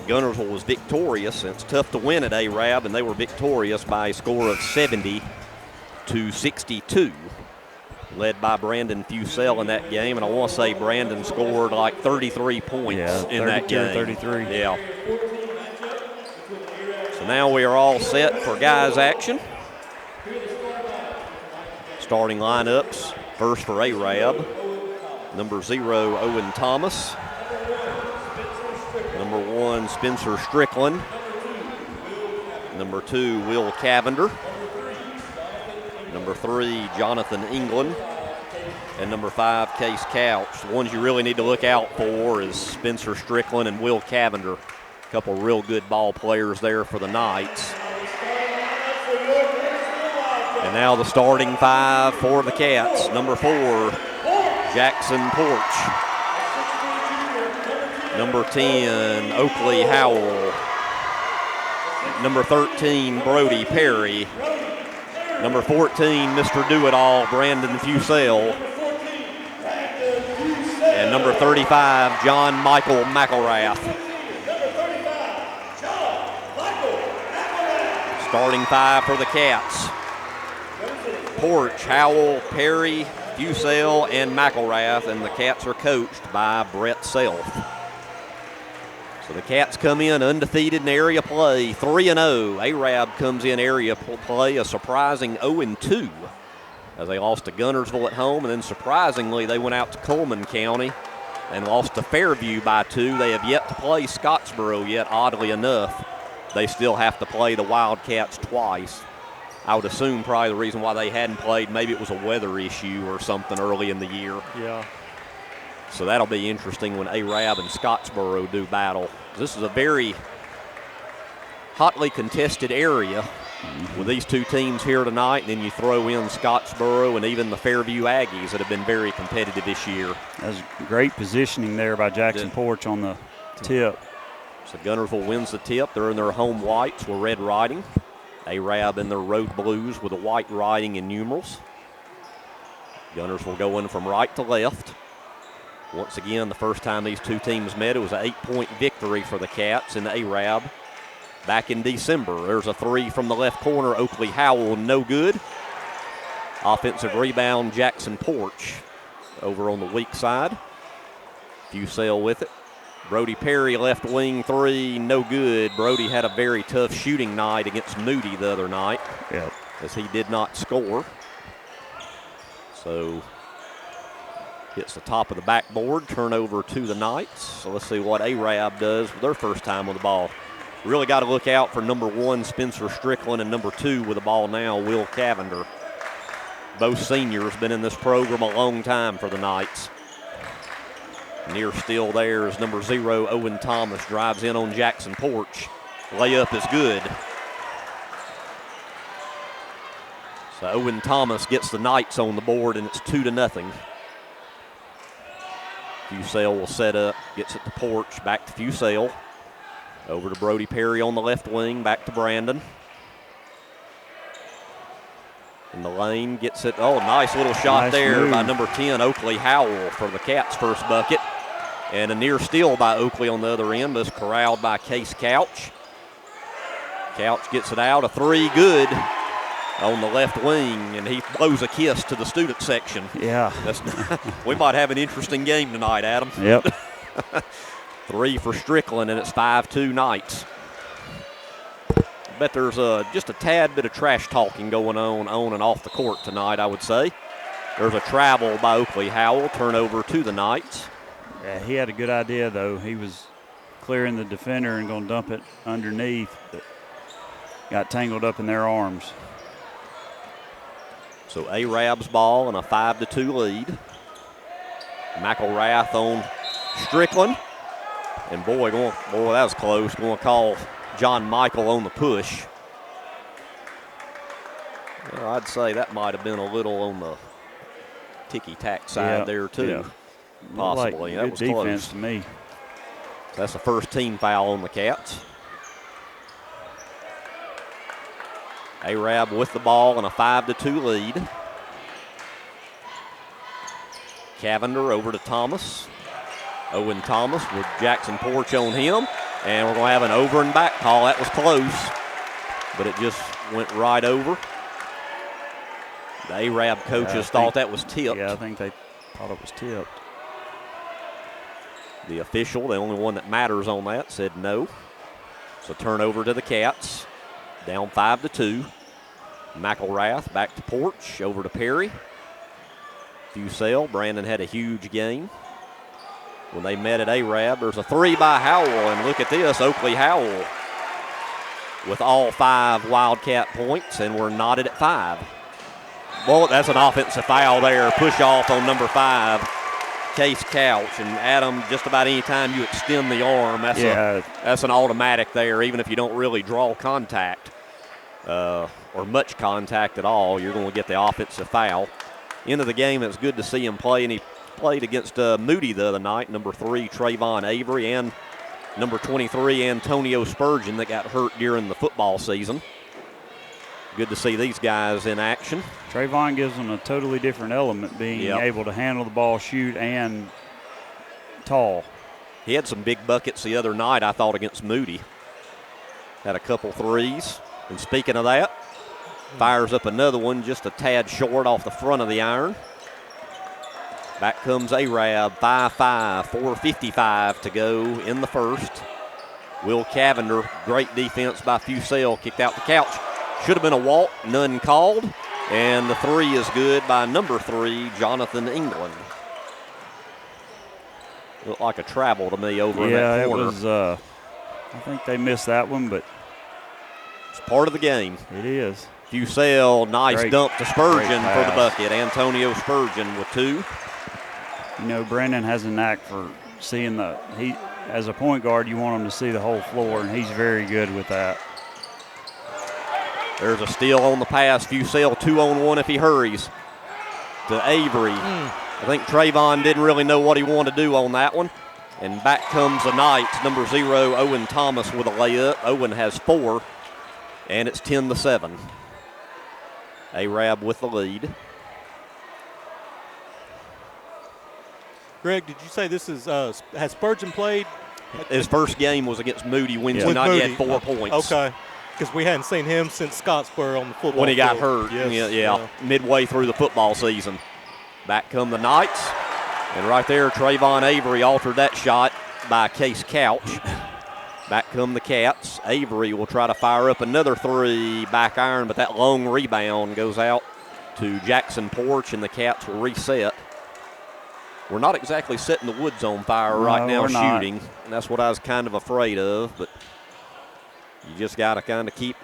Guntersville was victorious. It's tough to win at Arab, and they were victorious by a score of 70-62. Led by Brandon Fusell in that game, and I want to say Brandon scored like 33 points in that game. 33. Yeah. So now we are all set for guys action. Starting lineups, first for Arab, number 0, Owen Thomas. Number 1, Spencer Strickland. Number 2, Will Cavender. Number 3, Jonathan England. And number 5, Case Couch. The ones you really need to look out for is Spencer Strickland and Will Cavender. A couple real good ball players there for the Knights. And now the starting 5 for the Cats. Number 4, Jackson Porch. Number 10, Oakley Howell. Number 13, Brody Perry. Number 14, Mr. Do-It-All, Brandon Fusell. And number 35, John Michael McElrath. Starting 5 for the Cats. Porch, Howell, Perry, Fusell, and McElrath, and the Cats are coached by Brett Self. So the Cats come in undefeated in area play, 3-0. Arab comes in area play a surprising 0-2 as they lost to Guntersville at home, and then surprisingly they went out to Coleman County and lost to Fairview by 2. They have yet to play Scottsboro yet, oddly enough. They still have to play the Wildcats twice. I would assume probably the reason why they hadn't played, maybe it was a weather issue or something early in the year. Yeah. So that'll be interesting when Arab and Scottsboro do battle. This is a very hotly contested area with these two teams here tonight, and then you throw in Scottsboro and even the Fairview Aggies that have been very competitive this year. That's great positioning there by Jackson Porch on the tip. So Guntersville wins the tip. They're in their home whites with red writing. Arab in their road blues with the white writing in numerals. Guntersville going from right to left. Once again, the first time these two teams met, it was an 8-point victory for the Cats in Arab back in December. There's a 3 from the left corner. Oakley Howell, no good. Offensive rebound, Jackson Porch over on the weak side. Fusell with it. Brody Perry, left wing 3, no good. Brody had a very tough shooting night against Moody the other night, as he did not score. So hits the top of the backboard, turnover to the Knights. So let's see what Arab does with their first time with the ball. Really got to look out for number 1, Spencer Strickland, and number 2 with the ball now, Will Cavender. Both seniors, been in this program a long time for the Knights. Near still there is number 0, Owen Thomas, drives in on Jackson Porch. Layup is good. So Owen Thomas gets the Knights on the board, and it's 2-0. Fusell will set up, gets it to Porch, back to Fusell. Over to Brody Perry on the left wing, back to Brandon. In the lane, gets it, nice little shot there by number 10, Oakley Howell, for the Cats' first bucket. And a near steal by Oakley on the other end, but it's corralled by Case Couch. Couch gets it out, a 3, good on the left wing, and he blows a kiss to the student section. Yeah. We might have an interesting game tonight, Adam. Yep. 3 for Strickland, and it's 5-2 Knights. I bet there's just a tad bit of trash talking going on and off the court tonight, I would say. There's a travel by Oakley Howell, turnover to the Knights. Yeah, he had a good idea, though. He was clearing the defender and going to dump it underneath, but got tangled up in their arms. So Arab's ball and a 5-2 lead. McElrath on Strickland. And boy, that was close. Going to call John Michael on the push. Well, I'd say that might have been a little on the ticky-tack side there, too. Yeah. Possibly. That was good defense close to me. So that's the first team foul on the Cats. Arab with the ball and a 5-2 lead. Cavender over to Thomas. Owen Thomas with Jackson Porch on him. And we're going to have an over and back call. That was close, but it just went right over. The Arab coaches thought that was tipped. Yeah, I think they thought it was tipped. The official, the only one that matters on that, said no. So turnover to the Cats. Down 5-2. McElrath back to Porch, over to Perry. Fusel, Brandon had a huge game. When they met at Arab, there's a three by Howell, and look at this, Oakley Howell with all 5 Wildcat points, and we're knotted at 5. Well, that's an offensive foul there, push off on number 5, Case Couch. And Adam, just about any time you extend the arm, that's an automatic there, even if you don't really draw contact or much contact at all, you're going to get the offensive foul. End of the game, it's good to see him play, and he played against Moody the other night, number 3, Trayvon Avery, and number 23, Antonio Spurgeon, that got hurt during the football season. Good to see these guys in action. Trayvon gives them a totally different element, being able to handle the ball, shoot, and tall. He had some big buckets the other night, I thought, against Moody. Had a couple threes. And speaking of that, fires up another one just a tad short off the front of the iron. Back comes Arab, 5-5, 4:55 to go in the first. Will Cavender, great defense by Fusel, kicked out the Couch. Should have been a walk, none called. And the three is good by number 3, Jonathan England. Looked like a travel to me over in that corner. Yeah, it was, I think they missed that one, but it's part of the game. It is. Fusel, nice dump to Spurgeon for the bucket. Antonio Spurgeon with 2. You know, Brandon has a knack for seeing as a point guard, you want him to see the whole floor, and he's very good with that. There's a steal on the pass. Fusel 2-on-1 if he hurries to Avery. I think Trayvon didn't really know what he wanted to do on that one. And back comes the Knights, number 0, Owen Thomas with a layup. Owen has 4, and it's 10-7. Arab with the lead. Greg, did you say this is has Spurgeon played? His first game was against Moody Wednesday night. He had 4 points. Okay, because we hadn't seen him since Scottsboro on the football when he got field. hurt. Yes. Midway through the football season. Back come the Knights, and right there, Trayvon Avery altered that shot by Case Couch. Back come the Cats. Avery will try to fire up another 3 back iron, but that long rebound goes out to Jackson Porch, and the Cats will reset. We're not exactly setting the woods on fire right now shooting, and that's what I was kind of afraid of, but you just got to kind of keep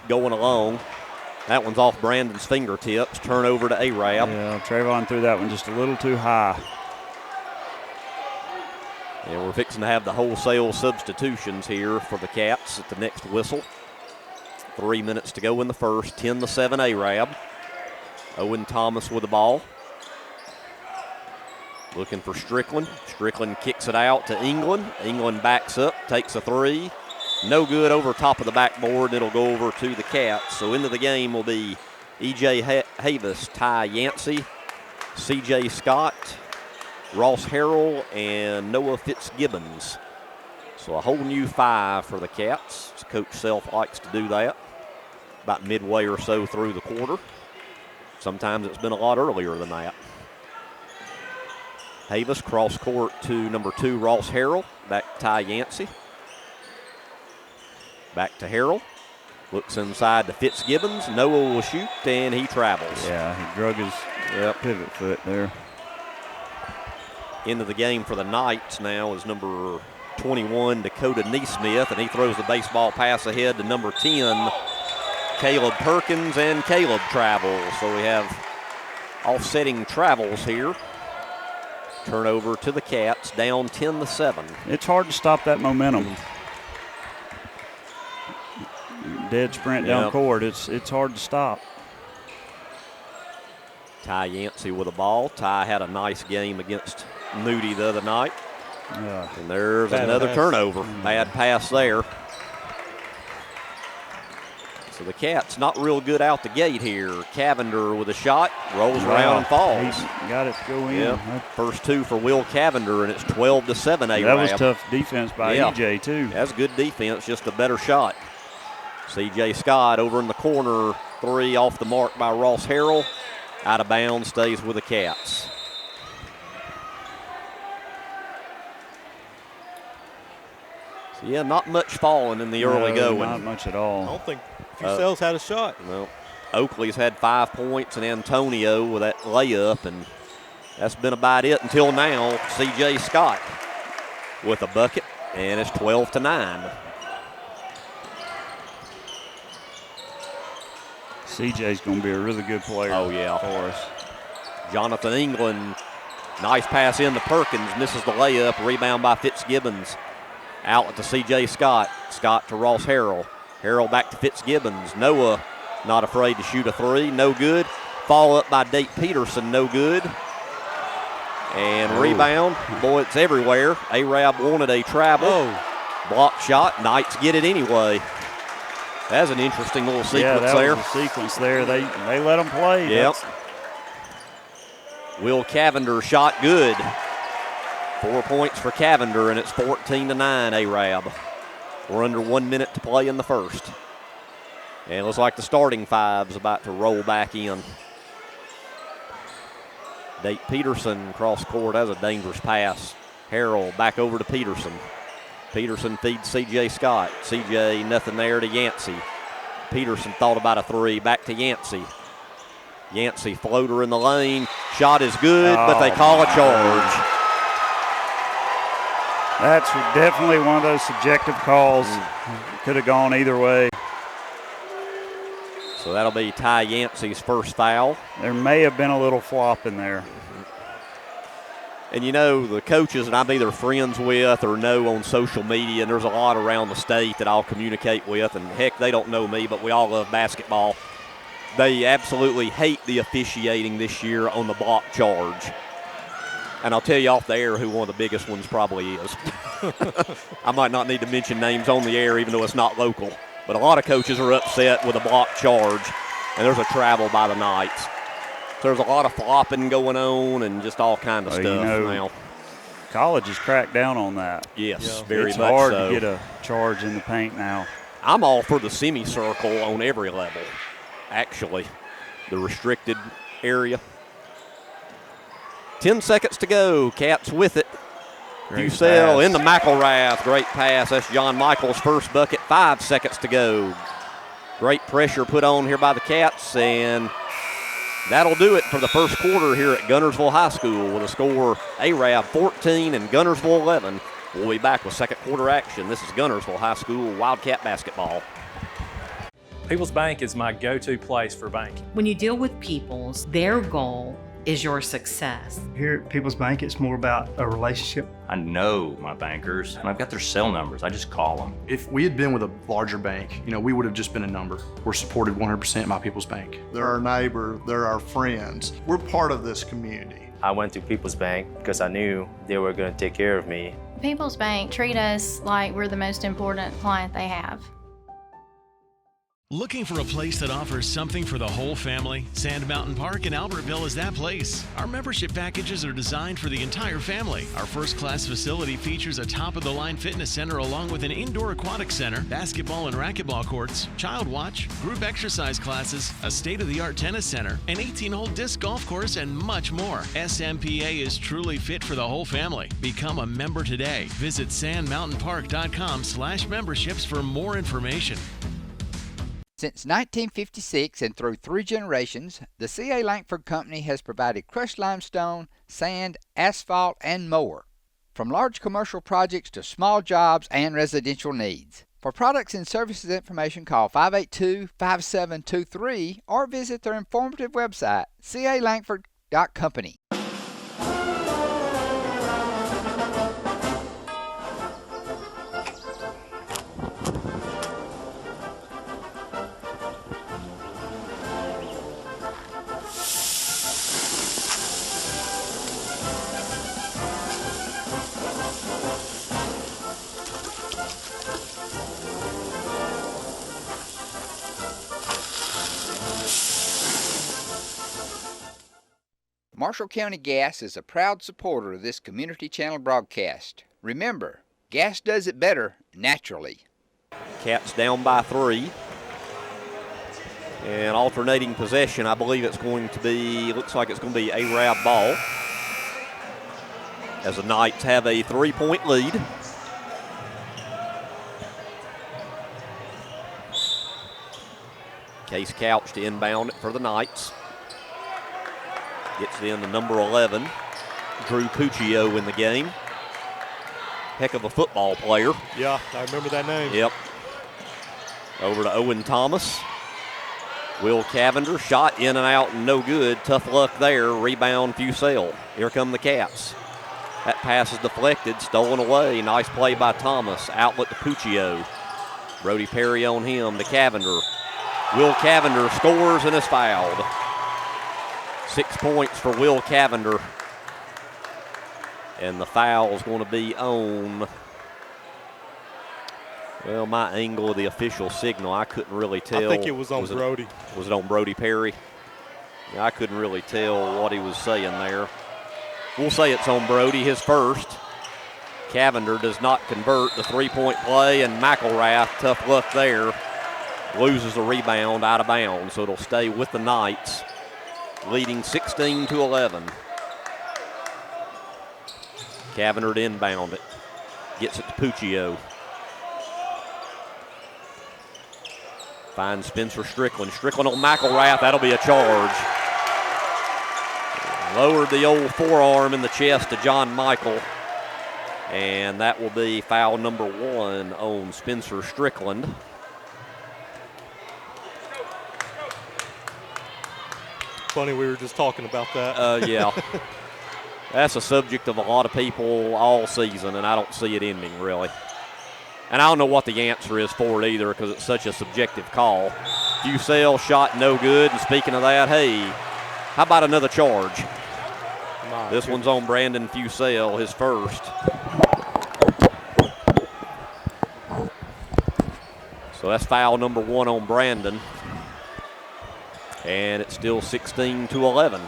going along. That one's off Brandon's fingertips. Turnover to Arab. Yeah, Trayvon threw that one just a little too high. And we're fixing to have the wholesale substitutions here for the Cats at the next whistle. 3 minutes to go in the first. 10-7 Arab. Owen Thomas with the ball. Looking for Strickland. Strickland kicks it out to England. England backs up, takes a 3. No good over top of the backboard. It'll go over to the Cats. So into the game will be E.J. Havis, Ty Yancey, C.J. Scott, Ross Harrell, and Noah Fitzgibbons. So a whole new 5 for the Cats. Coach Self likes to do that about midway or so through the quarter. Sometimes it's been a lot earlier than that. Havis cross court to number 2, Ross Harrell. Back to Ty Yancey. Back to Harrell. Looks inside to Fitzgibbons. Noah will shoot, and he travels. Yeah, he drug his pivot foot there. Into the game for the Knights now is number 21, Dakota Neesmith, and he throws the baseball pass ahead to number 10, Caleb Perkins, and Caleb travels. So we have offsetting travels here. Turnover to the Cats, down 10-7. It's hard to stop that momentum. Dead sprint down court, it's hard to stop. Ty Yancey with the ball. Ty had a nice game against Moody the other night. Yeah. And there's another turnover. Bad pass there. So the Cats not real good out the gate here. Cavender with a shot, rolls around and falls. He got it to go in. Yeah, first two for Will Cavender, and it's 12-7 A-Rab. That was tough defense by EJ, too. That's good defense, just a better shot. C.J. Scott over in the corner, 3 off the mark by Ross Harrell. Out of bounds, stays with the Cats. So, yeah, not much falling in the early going. Not much at all. I don't think Fusel's had a shot. No. Oakley's had 5 points, and Antonio with that layup, and that's been about it until now. C.J. Scott with a bucket, and it's 12-9. CJ's going to be a really good player for us. Jonathan England, nice pass in to Perkins, misses the layup, rebound by Fitzgibbons. Out to C.J. Scott. Scott to Ross Harrell. Harrell back to Fitzgibbons. Noah not afraid to shoot a 3, no good. Fall up by Date Peterson, no good. And rebound, boy, it's everywhere. A-Rab wanted a travel. Block shot, Knights get it anyway. That's an interesting little sequence that there. Was a sequence there. They let them play. Yep. Will Cavender shot good. 4 points for Cavender, and it's 14-9 A-Rab. We're under 1 minute to play in the first. And it looks like the starting five's about to roll back in. Date Peterson cross court. That's a dangerous pass. Harrell back over to Peterson. Peterson feeds C.J. Scott. C.J. nothing there to Yancey. Peterson thought about a 3. Back to Yancey. Yancey floater in the lane. Shot is good, but they call a charge. That's definitely one of those subjective calls. Could have gone either way. So that'll be Ty Yancey's first foul. There may have been a little flop in there. And, you know, the coaches that I'm either friends with or know on social media, and there's a lot around the state that I'll communicate with, and, heck, they don't know me, but we all love basketball. They absolutely hate the officiating this year on the block charge. And I'll tell you off the air who one of the biggest ones probably is. I might not need to mention names on the air, even though it's not local. But a lot of coaches are upset with a block charge, and there's a travel by the Knights. So there's a lot of flopping going on and just all kind of stuff now. College has cracked down on that. Yes, very it's much hard so. to get a charge in the paint now. I'm all for the semicircle on every level, actually, the restricted area. 10 seconds to go. Cats with it. Fussell into McElrath. Great pass. That's John Michael's first bucket. 5 seconds to go. Great pressure put on here by the Cats, and that'll do it for the first quarter here at Guntersville High School with a score A-Rab 14 and Guntersville 11. We'll be back with second quarter action. This is Guntersville High School Wildcat basketball. People's Bank is my go-to place for banking. When you deal with People's, their goal is your success. Here at People's Bank, it's more about a relationship. I know my bankers, and I've got their cell numbers. I just call them. If we had been with a larger bank, we would have just been a number. We're supported 100% by People's Bank. They're our neighbor, they're our friends. We're part of this community. I went to People's Bank because I knew they were going to take care of me. People's Bank treat us like we're the most important client they have. Looking for a place that offers something for the whole family? Sand Mountain Park in Albertville is that place. Our membership packages are designed for the entire family. Our first-class facility features a top-of-the-line fitness center along with an indoor aquatic center, basketball and racquetball courts, child watch, group exercise classes, a state-of-the-art tennis center, an 18-hole disc golf course, and much more. SMPA is truly fit for the whole family. Become a member today. Visit sandmountainpark.com/memberships for more information. Since 1956 and through 3 generations, the C.A. Langford Company has provided crushed limestone, sand, asphalt, and more. From large commercial projects to small jobs and residential needs. For products and services information, call 582-5723 or visit their informative website, calangford.company. Marshall County Gas is a proud supporter of this Community Channel broadcast. Remember, gas does it better naturally. Cats down by 3. And alternating possession, I believe it's going to be, looks like it's going to be Arab ball, as the Knights have a 3-point lead. Case Couch to inbound it for the Knights. Gets in to number 11, Drew Puccio in the game. Heck of a football player. Yeah, I remember that name. Yep. Over to Owen Thomas. Will Cavender, shot in and out and no good. Tough luck there. Rebound Fusel. Here come the Cats. That pass is deflected, stolen away. Nice play by Thomas. Outlet to Puccio. Brody Perry on him to Cavender. Will Cavender scores and is fouled. 6 points for Will Cavender. And the foul is going to be on, well, my angle of the official signal, I couldn't really tell. I think it was on Brody. Was it on Brody Perry? Yeah, I couldn't really tell what he was saying there. We'll say it's on Brody, his first. Cavender does not convert the three-point play, and McElrath, tough luck there, loses the rebound out of bounds, so it'll stay with the Knights, leading 16-11. Cavender to inbound it. Gets it to Puccio. Finds Spencer Strickland. Strickland on McElrath. That'll be a charge. Lowered the old forearm in the chest to John Michael. And that will be foul number 1 on Spencer Strickland. Funny, we were just talking about that. Yeah. That's a subject of a lot of people all season, and I don't see it ending, really. And I don't know what the answer is for it either, because it's such a subjective call. Fusel shot no good, and speaking of that, hey, how about another charge? This one's on Brandon Fusel, his first. So that's foul number 1 on Brandon. And it's still 16-11.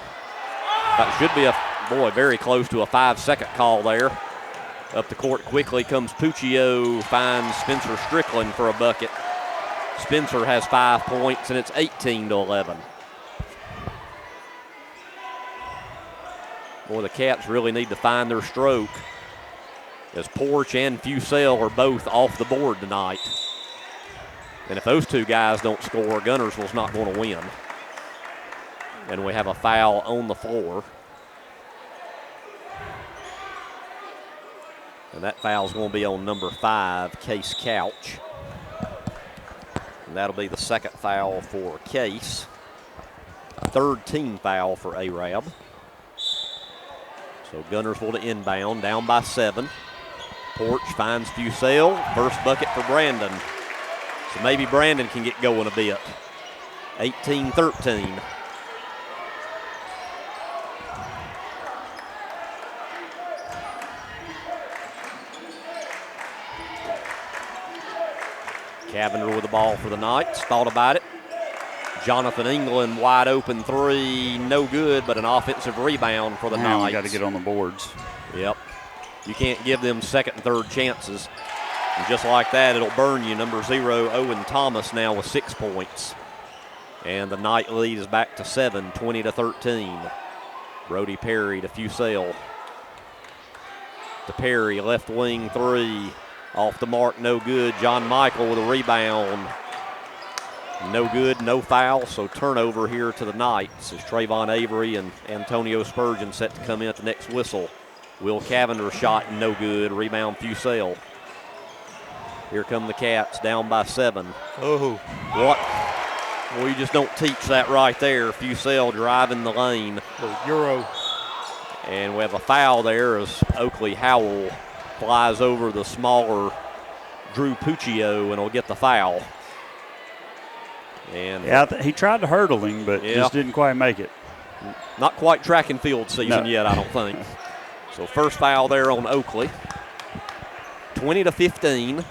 That should be very close to a 5-second call there. Up the court quickly comes Puccio, finds Spencer Strickland for a bucket. Spencer has 5 points, and it's 18-11. Boy, the Cats really need to find their stroke, as Porch and Fusel are both off the board tonight. And if those two guys don't score, Guntersville's not going to win. And we have a foul on the floor. And that foul's going to be on number 5, Case Couch. And that'll be the second foul for Case. Third team foul for Arab. So Guntersville to inbound, down by 7. Porch finds Fusel. First bucket for Brandon. So maybe Brandon can get going a bit. 18-13. Cavender with the ball for the Knights. Thought about it. Jonathan England, wide open 3, no good, but an offensive rebound for the Knights. Got to get on the boards. Yep. You can't give them second and third chances. And just like that, it'll burn you. Number 0, Owen Thomas, now with 6 points. And the Knight lead is back to 7, 20-13. Brody Perry to Fusel. To Perry, left wing 3. Off the mark, no good. John Michael with a rebound. No good, no foul, so turnover here to the Knights as Trayvon Avery and Antonio Spurgeon set to come in at the next whistle. Will Cavender shot no good. Rebound Fusel. Here come the Cats, down by 7. Oh. What? Well, you just don't teach that right there. Fusel driving the lane. The Euro. And we have a foul there as Oakley Howell flies over the smaller Drew Puccio and will get the foul. And yeah, he tried to hurdle him, but just didn't quite make it. Not quite track and field season yet, I don't think. So first foul there on Oakley. 20-15.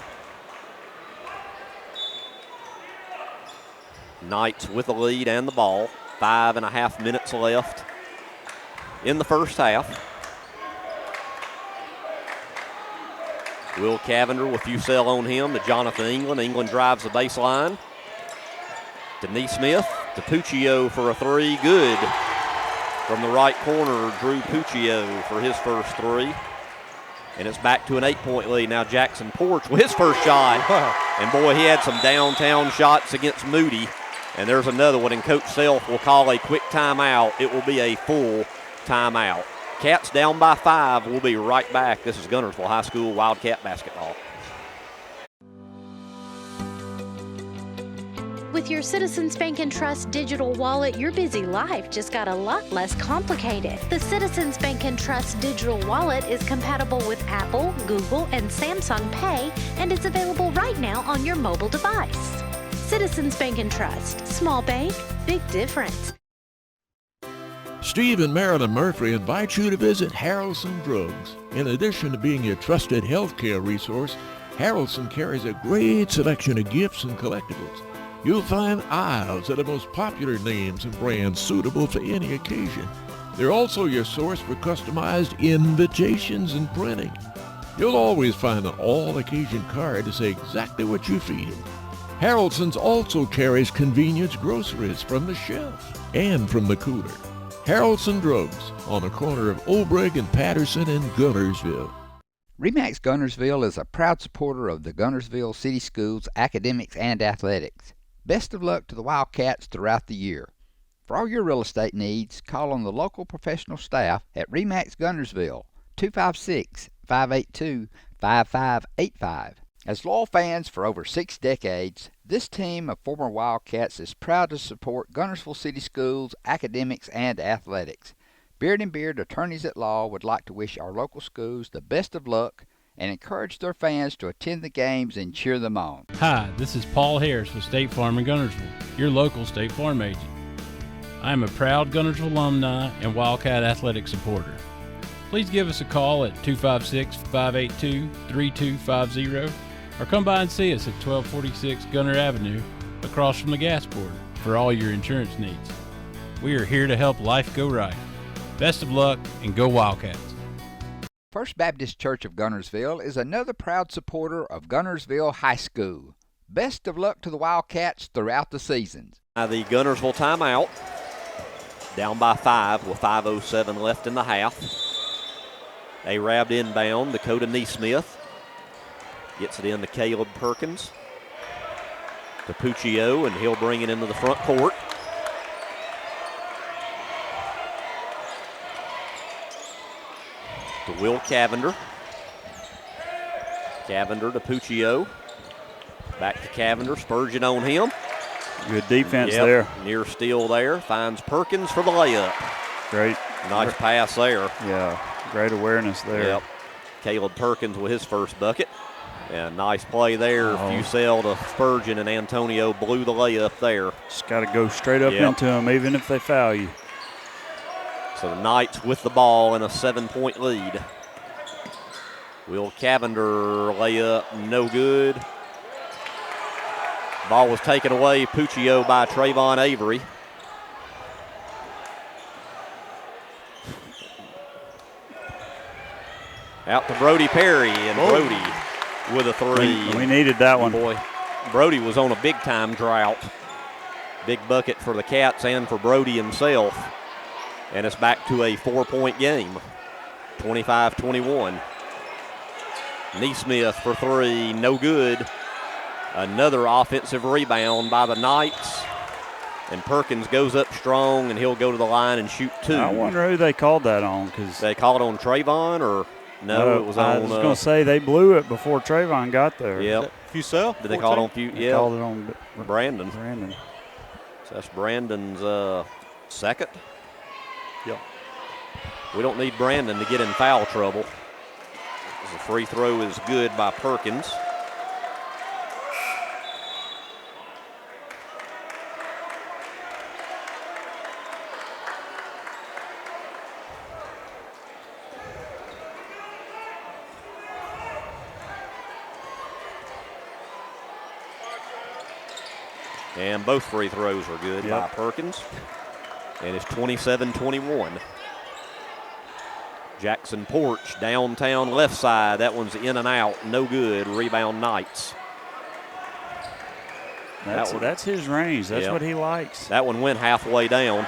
Knights with the lead and the ball. 5.5 minutes left in the first half. Will Cavender with Fusell on him to Jonathan England. England drives the baseline to Neesmith, to Puccio for a three. Good. From the right corner, Drew Puccio for his first three. And it's back to an 8-point lead. Now Jackson Porch with his first shot. And boy, he had some downtown shots against Moody. And there's another one, and Coach Self will call a quick timeout. It will be a full timeout. Cats down by 5. We'll be right back. This is Guntersville High School Wildcat basketball. With your Citizens Bank and Trust digital wallet, your busy life just got a lot less complicated. The Citizens Bank and Trust digital wallet is compatible with Apple, Google, and Samsung Pay, and it's available right now on your mobile device. Citizens Bank and Trust. Small bank, big difference. Steve and Marilyn Murphy invite you to visit Harrelson Drugs. In addition to being your trusted healthcare resource, Harrelson carries a great selection of gifts and collectibles. You'll find aisles of the most popular names and brands suitable for any occasion. They're also your source for customized invitations and printing. You'll always find an all-occasion card to say exactly what you're feeling. Harrelson's also carries convenience groceries from the shelf and from the cooler. Harrelson Drugs on the corner of Obrig and Patterson in Guntersville. RE/MAX Guntersville is a proud supporter of the Guntersville City Schools academics and athletics. Best of luck to the Wildcats throughout the year. For all your real estate needs, call on the local professional staff at RE/MAX Guntersville, 256-582-5585. As loyal fans for over 6 decades, this team of former Wildcats is proud to support Guntersville City Schools academics and athletics. Beard and Beard Attorneys at Law would like to wish our local schools the best of luck and encourage their fans to attend the games and cheer them on. Hi, this is Paul Harris with State Farm in Guntersville, your local State Farm agent. I am a proud Guntersville alumni and Wildcat athletic supporter. Please give us a call at 256-582-3250 or come by and see us at 1246 Gunter Avenue across from the gas board for all your insurance needs. We are here to help life go right. Best of luck and go Wildcats. First Baptist Church of Guntersville is another proud supporter of Guntersville High School. Best of luck to the Wildcats throughout the seasons. The Guntersville timeout, down by 5 with 5:07 left in the half. Arab inbound, Dakota Neesmith. Gets it in to Caleb Perkins. To Puccio, and he'll bring it into the front court. To Will Cavender. Cavender to Puccio. Back to Cavender, Spurgeon on him. Good defense there. Near steal there. Finds Perkins for the layup. Great. Nice pass there. Yeah, great awareness there. Yep. Caleb Perkins with his first bucket. And nice play there. Fusell to Spurgeon, and Antonio blew the layup there. Just got to go straight up into them, even if they foul you. So the Knights with the ball in a 7-point lead. Will Cavender layup, no good. Ball was taken away, Puccio by Trayvon Avery. Out to Brody Perry, and Brody with a three. We needed that one. Boy, Brody was on a big-time drought. Big bucket for the Cats and for Brody himself. And it's back to a 4-point game, 25-21. Neesmith for three, no good. Another offensive rebound by the Knights. And Perkins goes up strong, and he'll go to the line and shoot two. I wonder who they called that on. Cause they called it on Trayvon, or no, it was on. I was going to say they blew it before Trayvon got there. Yep. Fusell? Did they call it on Fusell? Yeah. Called it on Brandon. So that's Brandon's second. Yep. We don't need Brandon to get in foul trouble. The free throw is good by Perkins. And both free throws are good by Perkins. And it's 27-21. Jackson Porch, downtown left side. That one's in and out, no good. Rebound Knights. That's his range. That's what he likes. That one went halfway down.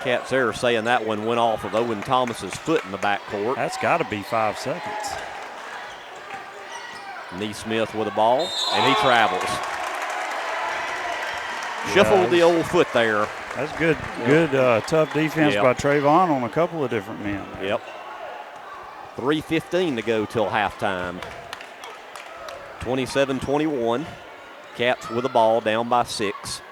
Cats there saying that one went off of Owen Thomas's foot in the backcourt. That's got to be 5 seconds. Neesmith with the ball, and he travels. Shuffled the old foot there. That's good, tough defense by Trayvon on a couple of different men. Yep. 3:15 to go till halftime. 27-21. Cats with the ball, down by 6.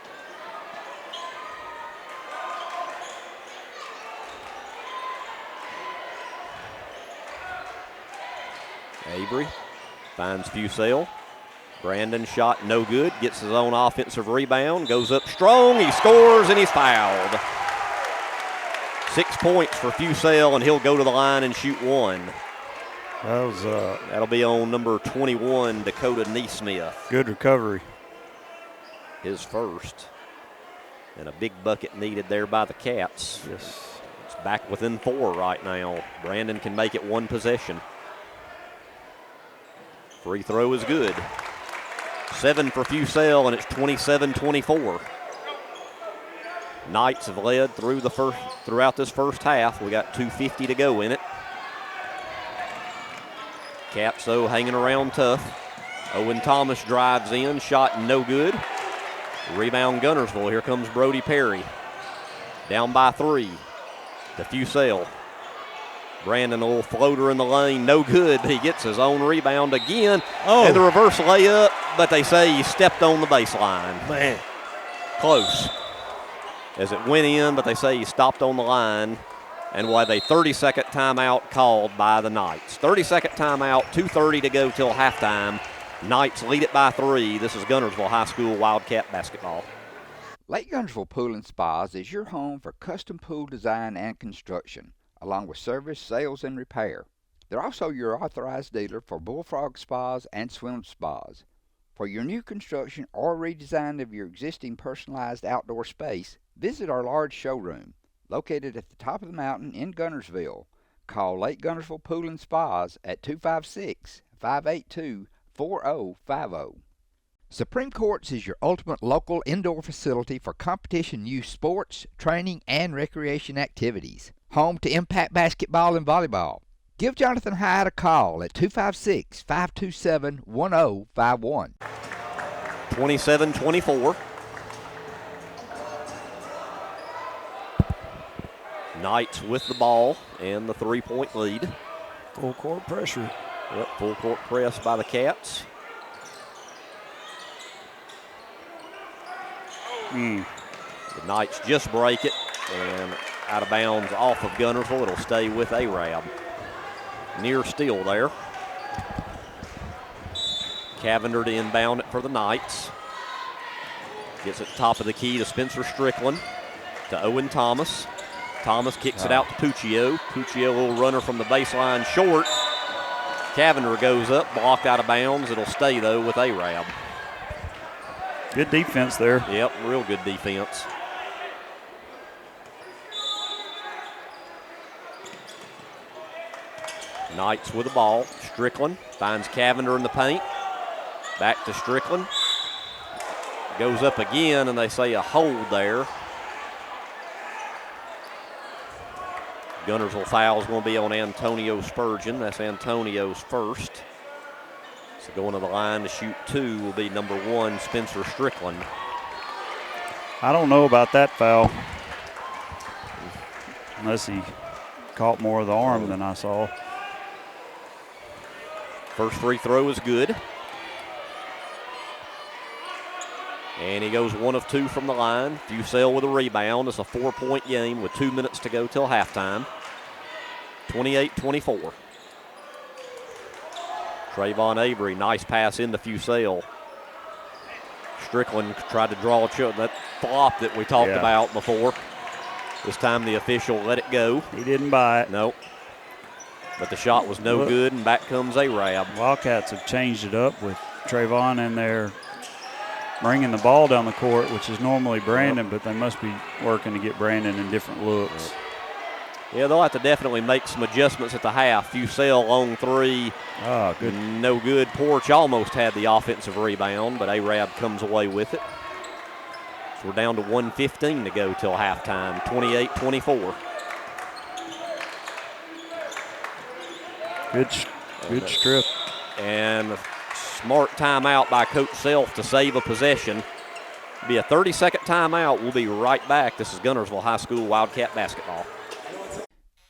Avery finds Fusel. Brandon shot no good, gets his own offensive rebound, goes up strong, he scores, and he's fouled. 6 points for Fusel, and he'll go to the line and shoot one. That'll be on number 21, Dakota Neesmith. Good recovery. His first. And a big bucket needed there by the Cats. Yes. It's back within 4 right now. Brandon can make it one possession. Free throw is good. 7 for Fusel, and it's 27-24. Knights have led throughout this first half. We got 2:50 to go in it. Cats, though, hanging around tough. Owen Thomas drives in, shot no good. Rebound Guntersville. Here comes Brody Perry. Down by 3 to Fusel. Brandon, a little floater in the lane, no good, but he gets his own rebound again. And the reverse layup, but they say he stepped on the baseline. Man. Close. As it went in, but they say he stopped on the line. And we'll have a 30-second timeout called by the Knights. 30-second timeout, 2:30 to go till halftime. Knights lead it by 3. This is Guntersville High School Wildcat basketball. Lake Guntersville Pool and Spas is your home for custom pool design and construction, along with service, sales, and repair. They're also your authorized dealer for Bullfrog Spas and Swim Spas. For your new construction or redesign of your existing personalized outdoor space, visit our large showroom, located at the top of the mountain in Guntersville. Call Lake Guntersville Pool and Spas at 256-582-4050. Supreme Courts is your ultimate local indoor facility for competition youth sports, training, and recreation activities. Home to Impact Basketball and Volleyball. Give Jonathan Hyde a call at 256-527-1051. 27-24. Knights with the ball and the 3-point lead. Full court pressure. Yep, full court press by the Cats. The Knights just break it, and out of bounds off of Guntersville. It'll stay with Arab. Near steal there. Cavender to inbound it for the Knights. Gets it top of the key to Spencer Strickland. To Owen Thomas. Thomas kicks it out to Puccio. Puccio, a little runner from the baseline, short. Cavender goes up, blocked out of bounds. It'll stay, though, with Arab. Good defense there. Yep, real good defense. Knights with the ball. Strickland finds Cavender in the paint. Back to Strickland. Goes up again, and they say a hold there. Guntersville foul is going to be on Antonio Spurgeon. That's Antonio's first. So going to the line to shoot 2 will be number 1, Spencer Strickland. I don't know about that foul. Unless he caught more of the arm than I saw. First free throw is good. And he goes 1 of 2 from the line. Fusel with a rebound. It's a 4-point game with 2 minutes to go till halftime. 28-24. Trayvon Avery, nice pass into Fusel. Strickland tried to draw that flop that we talked about before. This time the official let it go. He didn't buy it. Nope. But the shot was no good, and back comes Arab. Wildcats have changed it up with Trayvon in there bringing the ball down the court, which is normally Brandon, but they must be working to get Brandon in different looks. Yeah, they'll have to definitely make some adjustments at the half. Fusel on three. Oh, good. No good. Porch almost had the offensive rebound, but Arab comes away with it. So we're down to 1:15 to go till halftime, 28-24. Good strip. And a smart timeout by Coach Self to save a possession. Be a 30-second timeout. We'll be right back. This is Guntersville High School Wildcat basketball.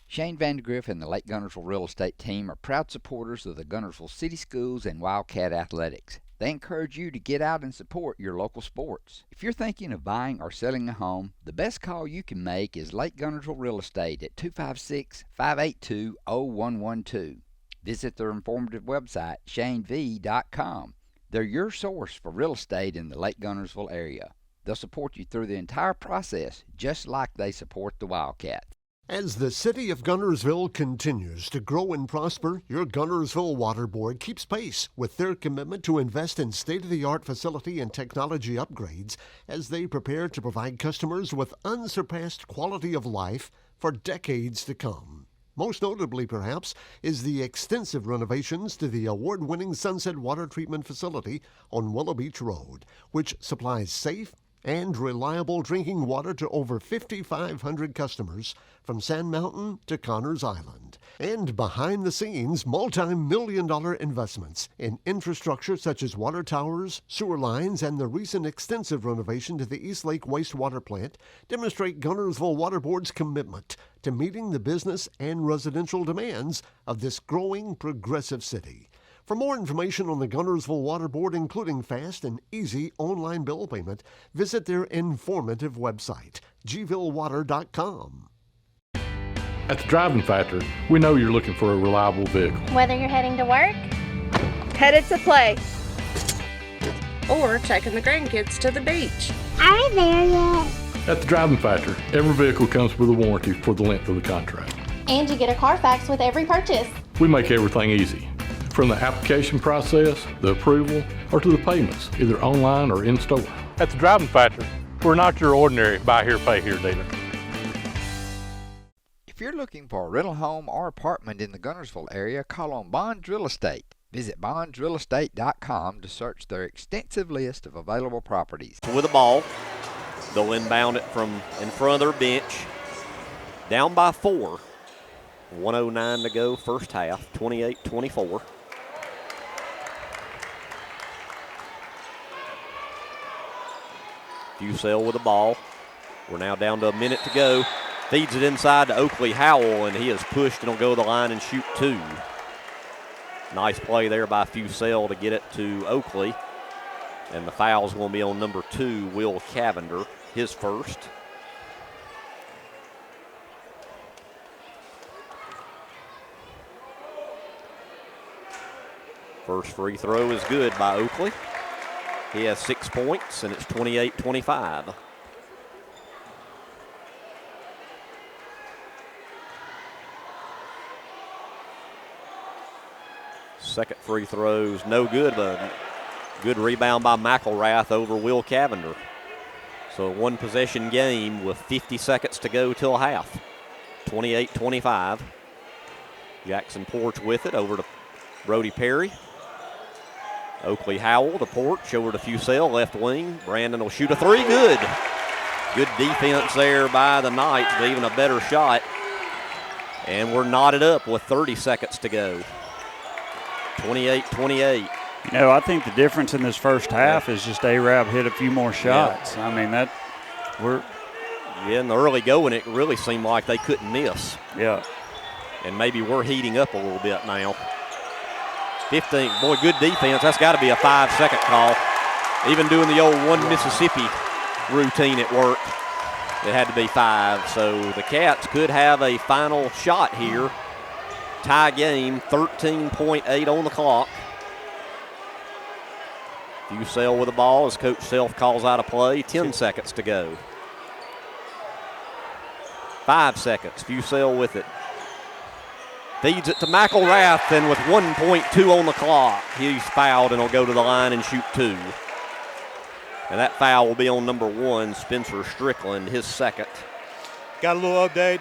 Shane Vandegrift and the Lake Guntersville Real Estate Team are proud supporters of the Guntersville City Schools and Wildcat Athletics. They encourage you to get out and support your local sports. If you're thinking of buying or selling a home, the best call you can make is Lake Guntersville Real Estate at 256-582-0112. Visit their informative website, shanev.com. They're your source for real estate in the Lake Guntersville area. They'll support you through the entire process, just like they support the Wildcats. As the city of Guntersville continues to grow and prosper, your Guntersville Water Board keeps pace with their commitment to invest in state-of-the-art facility and technology upgrades as they prepare to provide customers with unsurpassed quality of life for decades to come. Most notably, perhaps, is the extensive renovations to the award-winning Sunset Water Treatment Facility on Willow Beach Road, which supplies safe and reliable drinking water to over 5,500 customers from Sand Mountain to Connors Island. And behind the scenes, multi-million-dollar investments in infrastructure such as water towers, sewer lines, and the recent extensive renovation to the East Lake wastewater plant demonstrate Guntersville Water Board's commitment to meeting the business and residential demands of this growing progressive city. For more information on the Guntersville Water Board, including fast and easy online bill payment, visit their informative website, gvillewater.com. At the Driving Factor, we know you're looking for a reliable vehicle. Whether you're heading to work, headed to play, or taking the grandkids to the beach. Are we there yet? At the Driving Factor, every vehicle comes with a warranty for the length of the contract. And you get a Carfax with every purchase. We make everything easy. From the application process, the approval, or to the payments, either online or in-store. At the Driving Factor, we're not your ordinary buy here, pay here dealer. If you're looking for a rental home or apartment in the Guntersville area, call on Bonds Real Estate. Visit bondsrealestate.com to search their extensive list of available properties. With the ball, they'll inbound it from in front of their bench. Down by 4. 1:09 to go, first half, 28-24. Fusel with the ball. We're now down to a minute to go. Feeds it inside to Oakley Howell, and he is pushed and will go to the line and shoot 2. Nice play there by Fusel to get it to Oakley. And the foul's going to be on number 2, Will Cavender, his first. First free throw is good by Oakley. He has 6 points, and it's 28-25. Second free throw's no good, but good rebound by McElrath over Will Cavender. So a one-possession game with 50 seconds to go till half. 28-25. Jackson Porch with it over to Brody Perry. Oakley Howell to Porch, over to Fusel, left wing. Brandon will shoot a 3, good. Good defense there by the Knights, but even a better shot. And we're knotted up with 30 seconds to go. 28-28. You know, I think the difference in this first half is just Arab hit a few more shots. Yeah. I mean, in the early going, it really seemed like they couldn't miss. Yeah. And maybe we're heating up a little bit now. 15, boy, good defense. That's got to be a 5-second call. Even doing the old one Mississippi routine at work, it had to be 5. So the Cats could have a final shot here. Tie game, 13.8 on the clock. Fusel with the ball as Coach Self calls out a play. 10 seconds to go. 5 seconds, Fusel with it. Feeds it to McElrath, and with 1.2 on the clock, he's fouled and will go to the line and shoot 2. And that foul will be on number 1, Spencer Strickland, his second. Got a little update.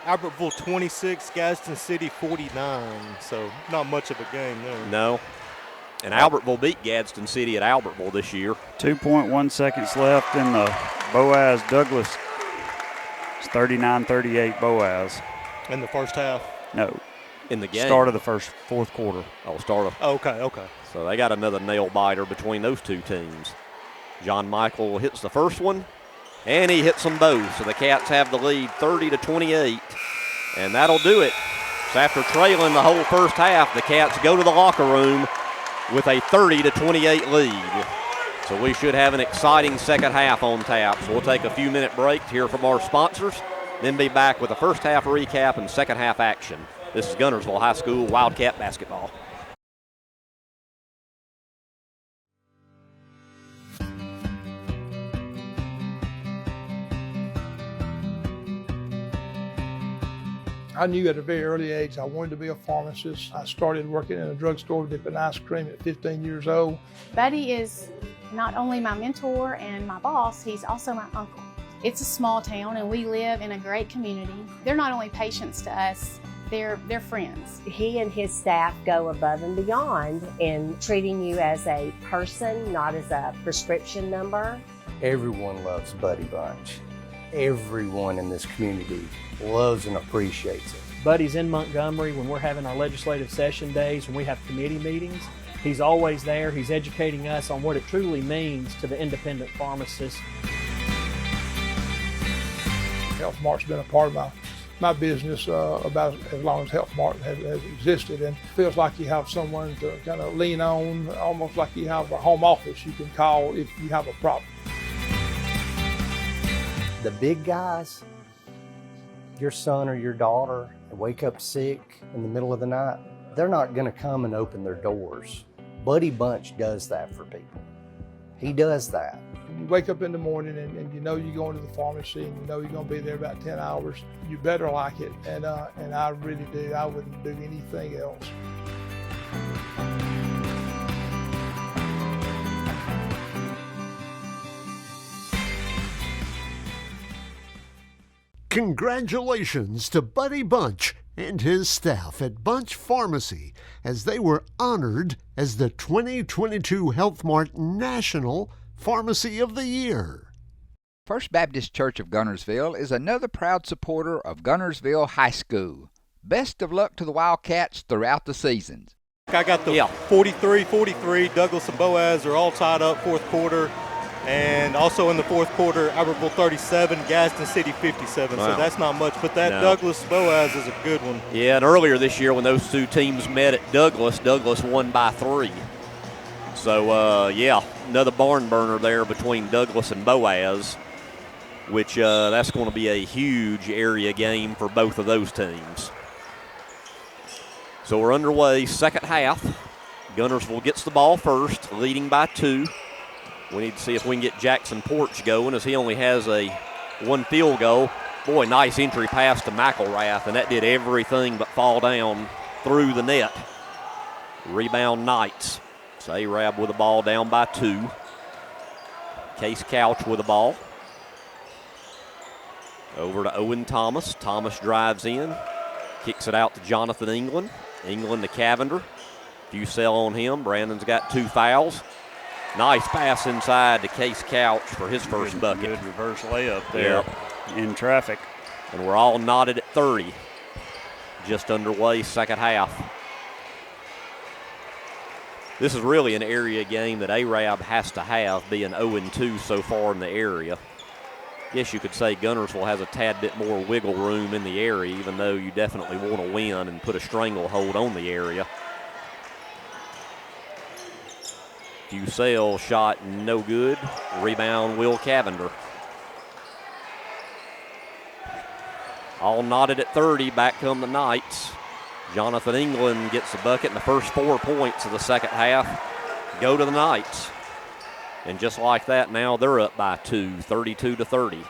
Albertville 26, Gadsden City 49. So not much of a game there. No. And Albertville beat Gadsden City at Albertville this year. 2.1 seconds left in the Boaz-Douglas. It's 39-38 Boaz. In the first half? No. In the game? Start of the fourth quarter. Oh, start of. Okay. So they got another nail-biter between those two teams. John Michael hits the first one, and he hits them both. So the Cats have the lead 30-28, and that'll do it. So after trailing the whole first half, the Cats go to the locker room with a 30-28 lead. So we should have an exciting second half on tap. So we'll take a few-minute break to hear from our sponsors, then be back with the first half recap and second half action. This is Guntersville High School Wildcat basketball. I knew at a very early age I wanted to be a pharmacist. I started working in a drugstore dipping ice cream at 15 years old. Buddy is not only my mentor and my boss, he's also my uncle. It's a small town and we live in a great community. They're not only patients to us, they're friends. He and his staff go above and beyond in treating you as a person, not as a prescription number. Everyone loves Buddy Bunch. Everyone in this community loves and appreciates it. Buddy's in Montgomery when we're having our legislative session days, when we have committee meetings. He's always there. He's educating us on what it truly means to the independent pharmacist. Health Mart's been a part of my business about as long as Health Mart has existed, and it feels like you have someone to kind of lean on, almost like you have a home office you can call if you have a problem. The big guys, your son or your daughter wake up sick in the middle of the night, they're not going to come and open their doors. Buddy Bunch does that for people. He does that. You wake up in the morning and you know you're going to the pharmacy and you know you're going to be there about 10 hours. You better like it, and I really do. I wouldn't do anything else. Congratulations to Buddy Bunch and his staff at Bunch Pharmacy as they were honored as the 2022 Health Mart National Pharmacy of the Year. First Baptist Church of Guntersville is another proud supporter of Guntersville High School. Best of luck to the Wildcats throughout the seasons. I got the 43-43. Douglas and Boaz are all tied up fourth quarter. And also in the fourth quarter, Albertville 37, Gadsden City 57. Wow. So that's not much, but that Douglas Boaz is a good one. Yeah, and earlier this year when those two teams met at Douglas won by 3. So, another barn burner there between Douglas and Boaz, which that's going to be a huge area game for both of those teams. So we're underway, second half. Guntersville gets the ball first, leading by 2. We need to see if we can get Jackson Porch going, as he only has one field goal. Boy, nice entry pass to McElrath, and that did everything but fall down through the net. Rebound Knights. So Arab with the ball down by 2. Case Couch with the ball. Over to Owen Thomas. Thomas drives in, kicks it out to Jonathan England. England to Cavender. Fusell on him. Brandon's got 2 fouls. Nice pass inside to Case Couch for his first bucket. Good reverse layup there in traffic. And we're all knotted at 30. Just underway, second half. This is really an area game that Arab has to have, being 0-2 so far in the area. Guess you could say Guntersville has a tad bit more wiggle room in the area, even though you definitely want to win and put a stranglehold on the area. Fusell shot no good. Rebound Will Cavender. All knotted at 30. Back come the Knights. Jonathan England gets the bucket, and the first 4 points of the second half go to the Knights. And just like that, now they're up by 2, 32-30.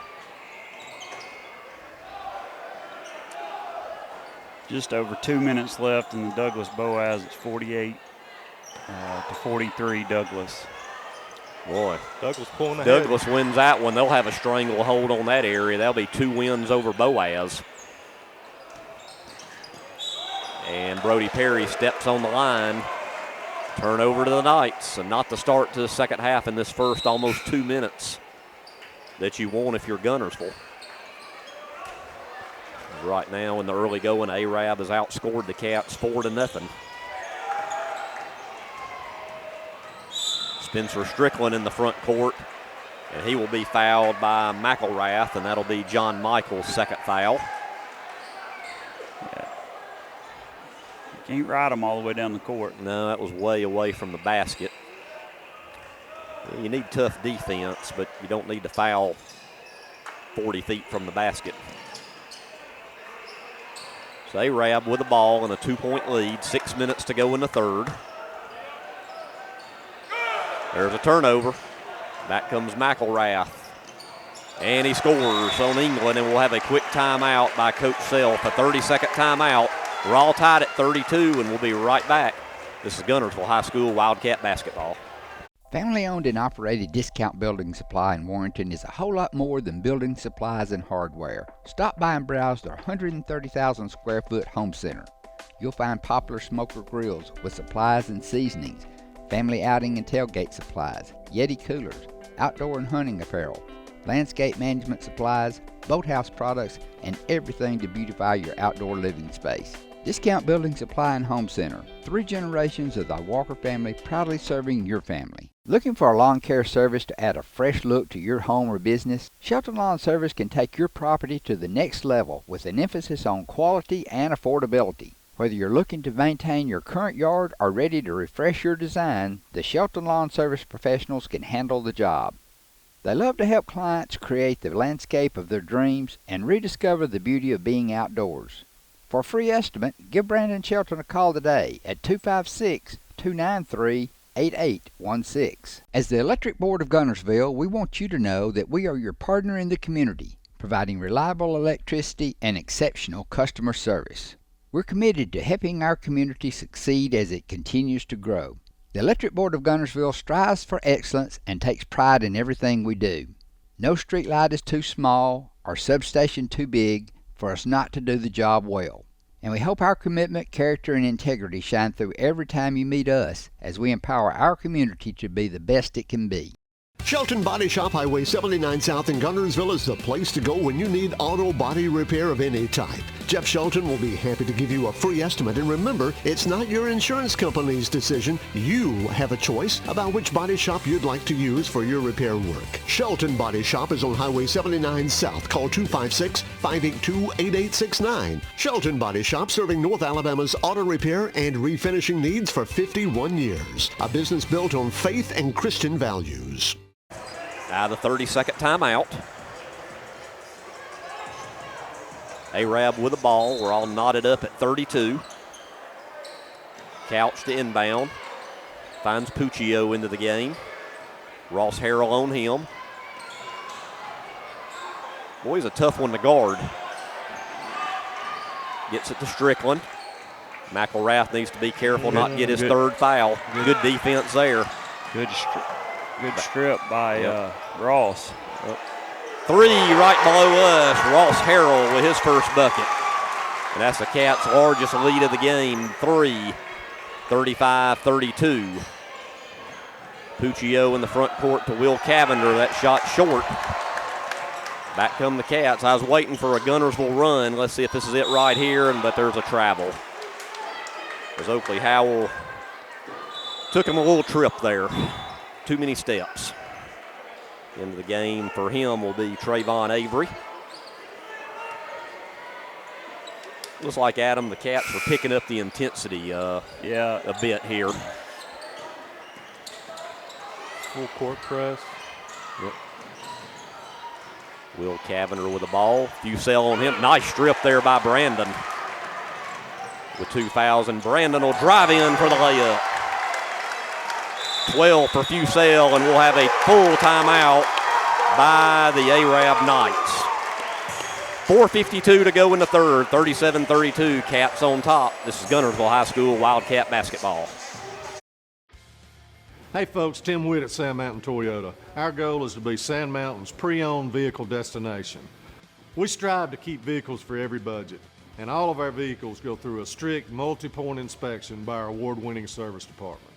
Just over 2 minutes left in the Douglas Boaz. It's 48 to 43 Douglas. Boy, Douglas pulling ahead. Douglas wins that one. They'll have a stranglehold on that area. That'll be 2 wins over Boaz. And Brody Perry steps on the line. Turnover to the Knights, and not the start to the second half in this first almost 2 minutes that you want if you're Guntersville. Right now in the early going, Arab has outscored the Cats 4-0. Spencer Strickland in the front court, and he will be fouled by McElrath, and that'll be John Michael's second foul. Yeah. You can't ride them all the way down the court. No, that was way away from the basket. You need tough defense, but you don't need to foul 40 feet from the basket. So Arab with the ball and a 2-point lead, 6 minutes to go in the third. There's a turnover. Back comes McElrath. And he scores on England, and we'll have a quick timeout by Coach Self, a 30-second timeout. We're all tied at 32, and we'll be right back. This is Guntersville High School Wildcat basketball. Family-owned and operated Discount Building Supply in Warrenton is a whole lot more than building supplies and hardware. Stop by and browse their 130,000 square foot home center. You'll find popular smoker grills with supplies and seasonings, family outing and tailgate supplies, Yeti coolers, outdoor and hunting apparel, landscape management supplies, boathouse products, and everything to beautify your outdoor living space. Discount Building Supply and Home Center. 3 generations of the Walker family proudly serving your family. Looking for a lawn care service to add a fresh look to your home or business? Shelton Lawn Service can take your property to the next level with an emphasis on quality and affordability. Whether you're looking to maintain your current yard or ready to refresh your design, the Shelton Lawn Service professionals can handle the job. They love to help clients create the landscape of their dreams and rediscover the beauty of being outdoors. For a free estimate, give Brandon Shelton a call today at 256-293-8816. As the Electric Board of Guntersville, we want you to know that we are your partner in the community, providing reliable electricity and exceptional customer service. We're committed to helping our community succeed as it continues to grow. The Electric Board of Guntersville strives for excellence and takes pride in everything we do. No street light is too small or substation too big for us not to do the job well. And we hope our commitment, character, and integrity shine through every time you meet us as we empower our community to be the best it can be. Shelton Body Shop, Highway 79 South in Guntersville is the place to go when you need auto body repair of any type. Jeff Shelton will be happy to give you a free estimate. And remember, it's not your insurance company's decision. You have a choice about which body shop you'd like to use for your repair work. Shelton Body Shop is on Highway 79 South. Call 256-582-8869. Shelton Body Shop, serving North Alabama's auto repair and refinishing needs for 51 years. A business built on faith and Christian values. Out of the 30-second timeout. Arab with the ball. We're all knotted up at 32. Couch to inbound. Finds Puccio into the game. Ross Harrell on him. Boy, he's a tough one to guard. Gets it to Strickland. McElrath needs to be careful not to get his third foul. Good defense there. Good strip by Ross. Three right below us. Ross Harrell with his first bucket. And that's the Cats' largest lead of the game. 35-32. Puccio in the front court to Will Cavender. That shot short. Back come the Cats. I was waiting for a Guntersville run. Let's see if this is it right here, but there's a travel. As Oakley Howell took him a little trip there. Too many steps. Into the game for him will be Trayvon Avery. Looks like, Adam, the Cats are picking up the intensity a bit here. Full court press. Yep. Will Cavender with the ball. Fusell on him. Nice strip there by Brandon. With 2 fouls, and Brandon will drive in for the layup. 12 for Fusell, and we'll have a full timeout by the Arab Knights. 4:52 to go in the third. 37-32, Cats on top. This is Guntersville High School Wildcat basketball. Hey folks, Tim Witt at Sand Mountain Toyota. Our goal is to be Sand Mountain's pre-owned vehicle destination. We strive to keep vehicles for every budget, and all of our vehicles go through a strict multi-point inspection by our award-winning service department.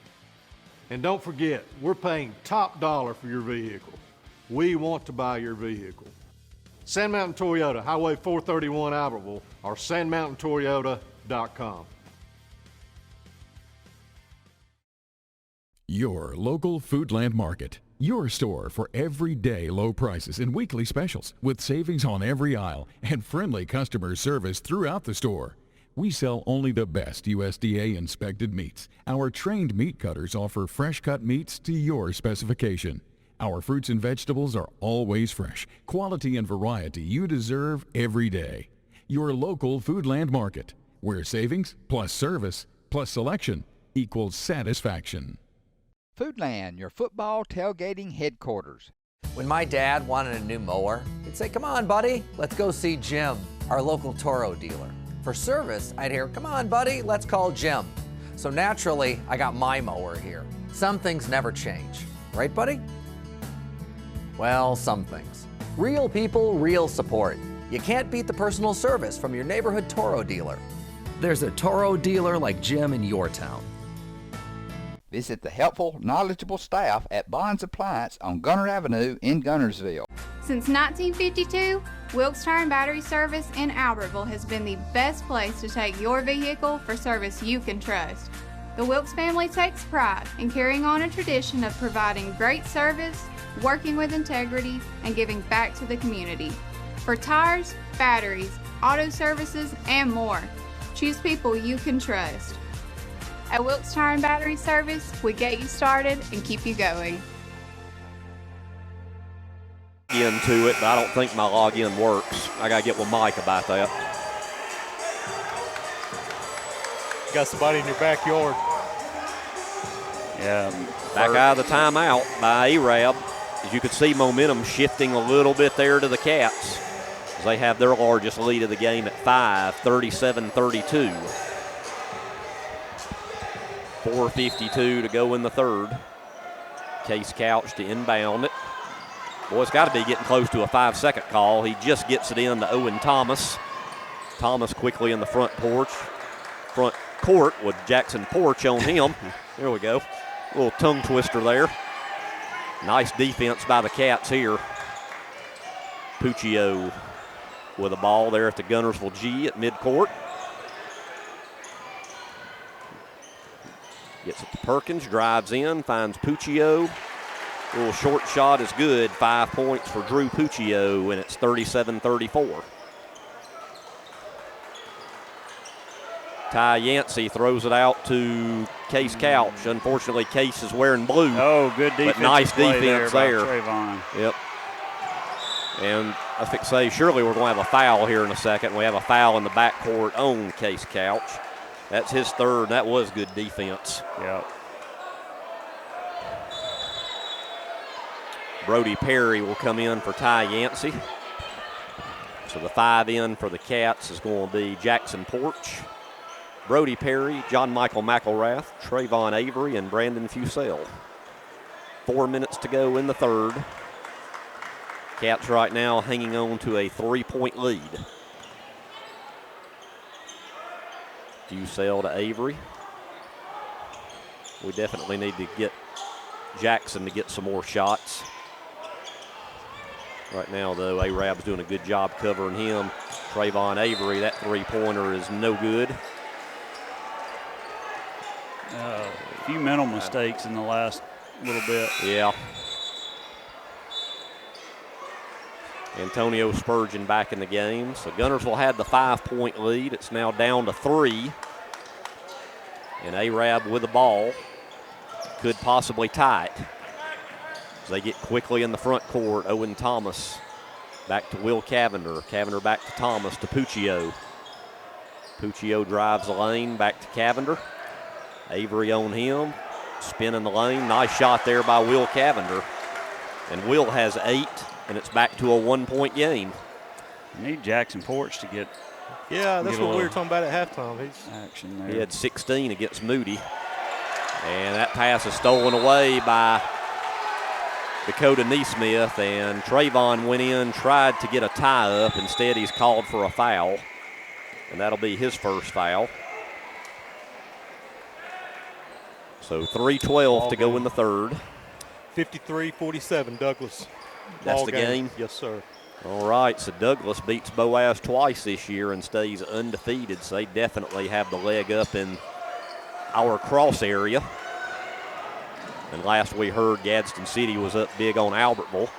And don't forget, we're paying top dollar for your vehicle. We want to buy your vehicle. Sand Mountain Toyota, Highway 431 Albertville, or sandmountaintoyota.com. Your local Foodland Market. Your store for everyday low prices and weekly specials with savings on every aisle and friendly customer service throughout the store. We sell only the best USDA inspected meats. Our trained meat cutters offer fresh cut meats to your specification. Our fruits and vegetables are always fresh, quality and variety you deserve every day. Your local Foodland Market, where savings plus service plus selection equals satisfaction. Foodland, your football tailgating headquarters. When my dad wanted a new mower, he'd say, "Come on, buddy, let's go see Jim, our local Toro dealer." For service, I'd hear, "Come on, buddy, let's call Jim." So naturally, I got my mower here. Some things never change. Right, buddy? Well, some things. Real people, real support. You can't beat the personal service from your neighborhood Toro dealer. There's a Toro dealer like Jim in your town. Visit the helpful, knowledgeable staff at Bonds Appliance on Gunter Avenue in Guntersville. Since 1952, Wilkes Tire and Battery Service in Albertville has been the best place to take your vehicle for service you can trust. The Wilkes family takes pride in carrying on a tradition of providing great service, working with integrity, and giving back to the community. For tires, batteries, auto services, and more, choose people you can trust. At Wilkes Tire and Battery Service, we get you started and keep you going. Into it, but I don't think my login works. I gotta get with Mike about that. You got somebody in your backyard. Yeah. Back out of the timeout by Arab. As you can see, momentum shifting a little bit there to the Cats, as they have their largest lead of the game at 5, 37-32. 4:52 to go in the third. Case Couch to inbound it. Boy, it's got to be getting close to a 5-second call. He just gets it in to Owen Thomas. Thomas quickly in the front court with Jackson Porch on him. There we go. A little tongue twister there. Nice defense by the Cats here. Puccio with a ball there at the Guntersville G at midcourt. Gets it to Perkins, drives in, finds Puccio. A little short shot is good. 5 points for Drew Puccio, and it's 37-34. Ty Yancey throws it out to Case Couch. Unfortunately, Case is wearing blue. Oh, good defense. But nice defense there. Trayvon. Yep. And I think say surely we're going to have a foul here in a second. We have a foul in the backcourt on Case Couch. That's his third. That was good defense. Yep. Brody Perry will come in for Ty Yancey. So the 5 in for the Cats is going to be Jackson Porch, Brody Perry, John Michael McElrath, Trayvon Avery, and Brandon Fusell. 4 minutes to go in the third. Cats right now hanging on to a 3-point lead. Fusell to Avery. We definitely need to get Jackson to get some more shots. Right now, though, Arab's doing a good job covering him. Trayvon Avery, that three-pointer is no good. A few mental mistakes in the last little bit. Yeah. Antonio Spurgeon back in the game. So Guntersville had the 5-point lead. It's now down to 3. And Arab with the ball could possibly tie it. As they get quickly in the front court, Owen Thomas back to Will Cavender. Cavender back to Thomas to Puccio. Puccio drives the lane back to Cavender. Avery on him, spinning the lane. Nice shot there by Will Cavender. And Will has 8, and it's back to a 1-point game. You need Jackson Porch to get. Yeah, that's what we were talking about at halftime. Action there. He had 16 against Moody. And that pass is stolen away by Dakota Neesmith, and Trayvon went in, tried to get a tie up. Instead, he's called for a foul, and that'll be his first foul. So 3:12 to go in the third. 53-47, Douglas. That's Ball the game? Yes, sir. All right, so Douglas beats Boaz twice this year and stays undefeated, so they definitely have the leg up in our cross area. And last we heard, Gadsden City was up big on Albertville.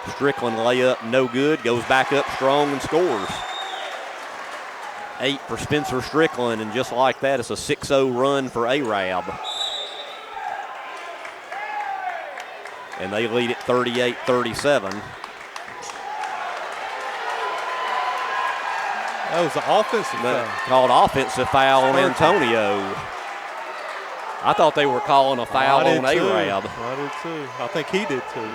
Strickland layup, no good, goes back up strong and scores. 8 for Spencer Strickland, and just like that, it's a 6-0 run for Arab. And they lead at 38-37. That was an offensive foul. Called offensive foul on Antonio. I thought they were calling a foul on Arab. I did too. I think he did too.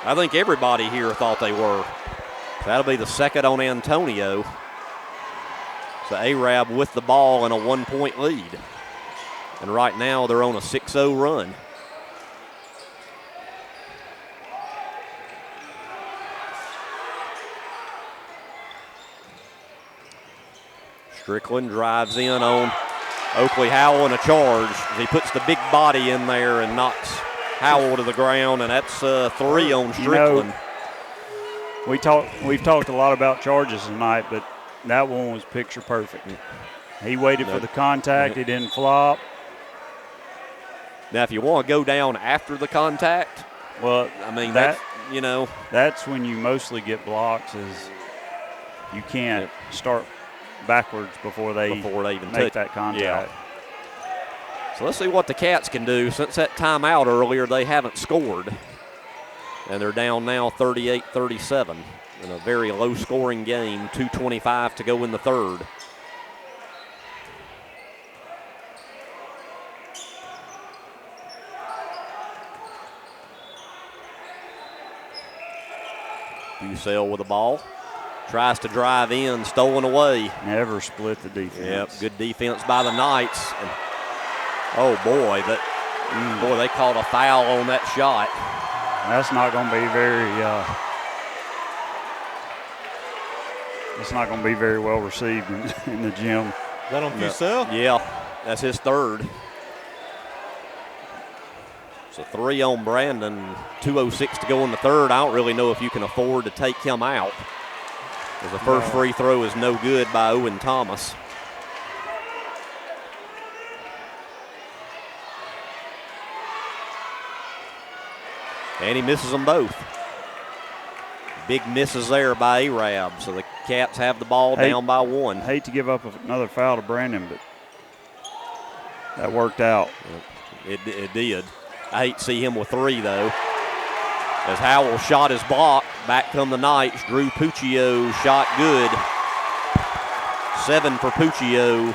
I think everybody here thought they were. So that'll be the second on Antonio. So Arab with the ball and a 1-point lead. And right now they're on a 6-0 run. Strickland drives in on Oakley Howell in a charge. He puts the big body in there and knocks Howell to the ground, and that's 3 on Strickland. You know, we've talked a lot about charges tonight, but that one was picture perfect. He waited for the contact. He didn't flop. Now, if you want to go down after the contact, well, I mean, that's when you mostly get blocks, is you can't start backwards before they even make that contact. Yeah. So let's see what the Cats can do. Since that timeout earlier, they haven't scored. And they're down now 38-37 in a very low-scoring game, 2:25 to go in the third. Bucell with the ball. Tries to drive in, stolen away. Never split the defense. Yep, good defense by the Knights. And, oh, boy, they called a foul on that shot. That's not going to be very it's not going to be very well received in the gym. Is that on Bucell? Yeah, that's his third. So 3 on Brandon, 2:06 to go in the third. I don't really know if you can afford to take him out, because the first free throw is no good by Owen Thomas. And he misses them both. Big misses there by Arab, so the Cats have the ball down by 1. Hate to give up another foul to Brandon, but that worked out. It did. I hate to see him with 3, though. As Howell shot his block, back come the Knights. Drew Puccio shot good. 7 for Puccio.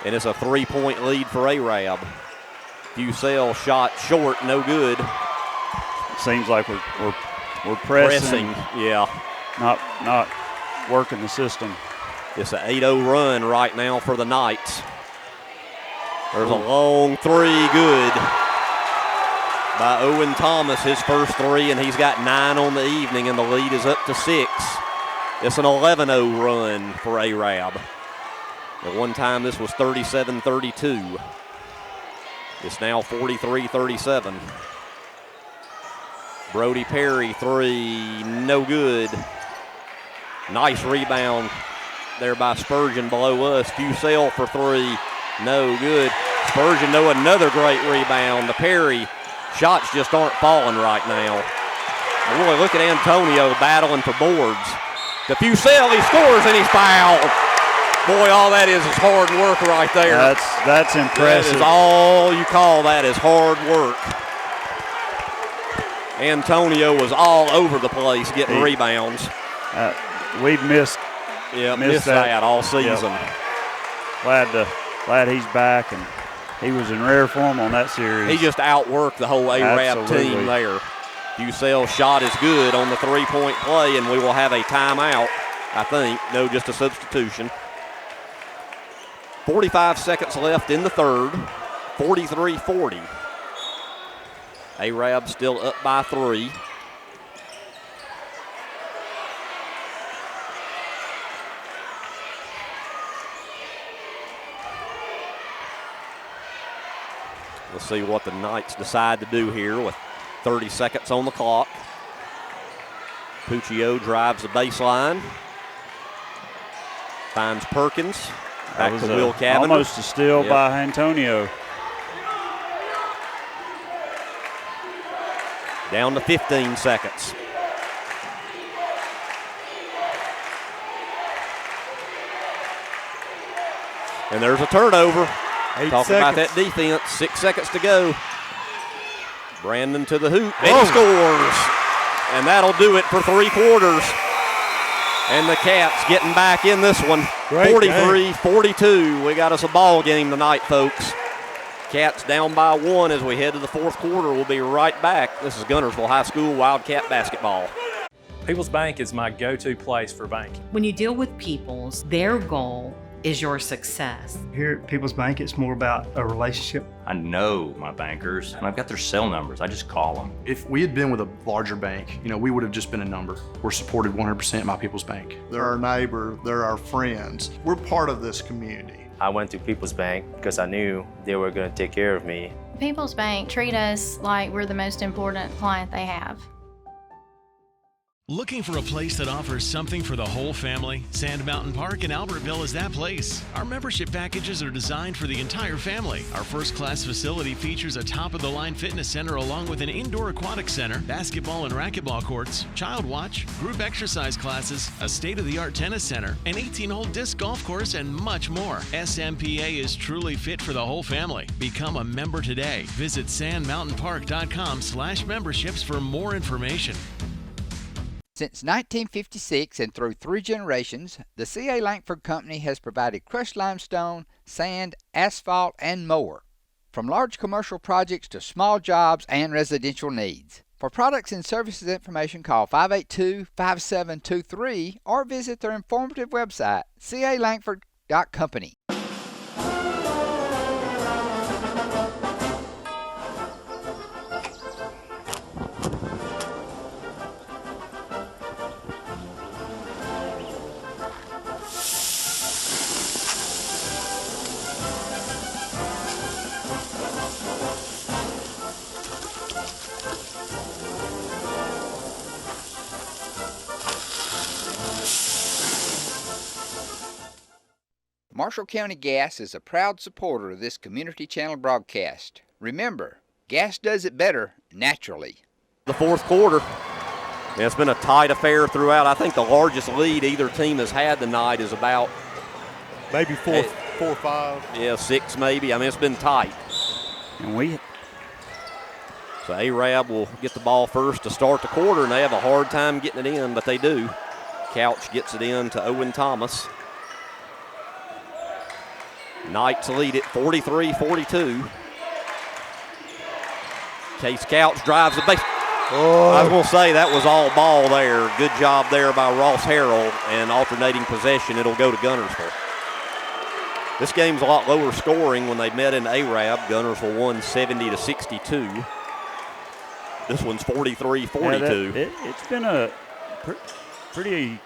And it's a 3-point lead for Arab. Bucell shot short, no good. Seems like we're pressing. Yeah. Not working the system. It's an 8-0 run right now for the Knights. There's a long 3, good by Owen Thomas, his first 3, and he's got 9 on the evening, and the lead is up to 6. It's an 11-0 run for Arab. At one time, this was 37-32. It's now 43-37. Brody Perry, 3, no good. Nice rebound there by Spurgeon below us. Bucell for 3, no good. Spurgeon, though, another great rebound. The Perry shots just aren't falling right now. Boy, look at Antonio battling for boards. To Bucell, he scores and he's fouled. Boy, all that is hard work right there. That's impressive. That is all you call that is hard work. Antonio was all over the place getting rebounds. We've missed that all season. Yep. Glad he's back, and he was in rare form on that series. He just outworked the whole Arab team there. Bucell shot is good on the 3-point play, and we will have a timeout, I think. No, just a substitution. 45 seconds left in the third. 43-40. Arab still up by 3. We'll see what the Knights decide to do here with 30 seconds on the clock. Puccio drives the baseline. Finds Perkins. Back to Will Cavender. Almost a steal by Antonio. Down to 15 seconds. And there's a turnover. Talking about that defense. 6 seconds to go. Brandon to the hoop, and he scores. And that'll do it for 3 quarters. And the Cats getting back in this one. 43-42. We got us a ball game tonight, folks. Cats down by 1 as we head to the 4th quarter. We'll be right back. This is Guntersville High School Wildcat basketball. People's Bank is my go-to place for banking. When you deal with People's, their goal is your success. Here at People's Bank, it's more about a relationship. I know my bankers, and I've got their cell numbers. I just call them. If we had been with a larger bank, we would have just been a number. We're supported 100% by People's Bank. They're our neighbor, they're our friends. We're part of this community. I went to People's Bank because I knew they were going to take care of me. People's Bank treat us like we're the most important client they have. Looking for a place that offers something for the whole family? Sand Mountain Park in Albertville is that place. Our membership packages are designed for the entire family. Our first-class facility features a top-of-the-line fitness center along with an indoor aquatic center, basketball and racquetball courts, child watch, group exercise classes, a state-of-the-art tennis center, an 18-hole disc golf course, and much more. SMPA is truly fit for the whole family. Become a member today. Visit sandmountainpark.com/memberships for more information. Since 1956 and through 3 generations, the C.A. Langford Company has provided crushed limestone, sand, asphalt, and more. From large commercial projects to small jobs and residential needs. For products and services information, call 582-5723 or visit their informative website, calangford.company. Marshall County Gas is a proud supporter of this Community Channel broadcast. Remember, gas does it better naturally. The 4th quarter. Yeah, it's been a tight affair throughout. I think the largest lead either team has had tonight is about maybe 4 or 5. Yeah, 6 maybe. I mean, it's been tight. And So Arab will get the ball first to start the quarter, and they have a hard time getting it in, but they do. Couch gets it in to Owen Thomas. Knights lead it 43-42. Case Couch drives the base. I was going to say that was all ball there. Good job there by Ross Harrell, and alternating possession, it'll go to Guntersville. This game's a lot lower scoring. When they met in Arab, Guntersville won 70-62. This one's 43-42. Yeah, it's been a pretty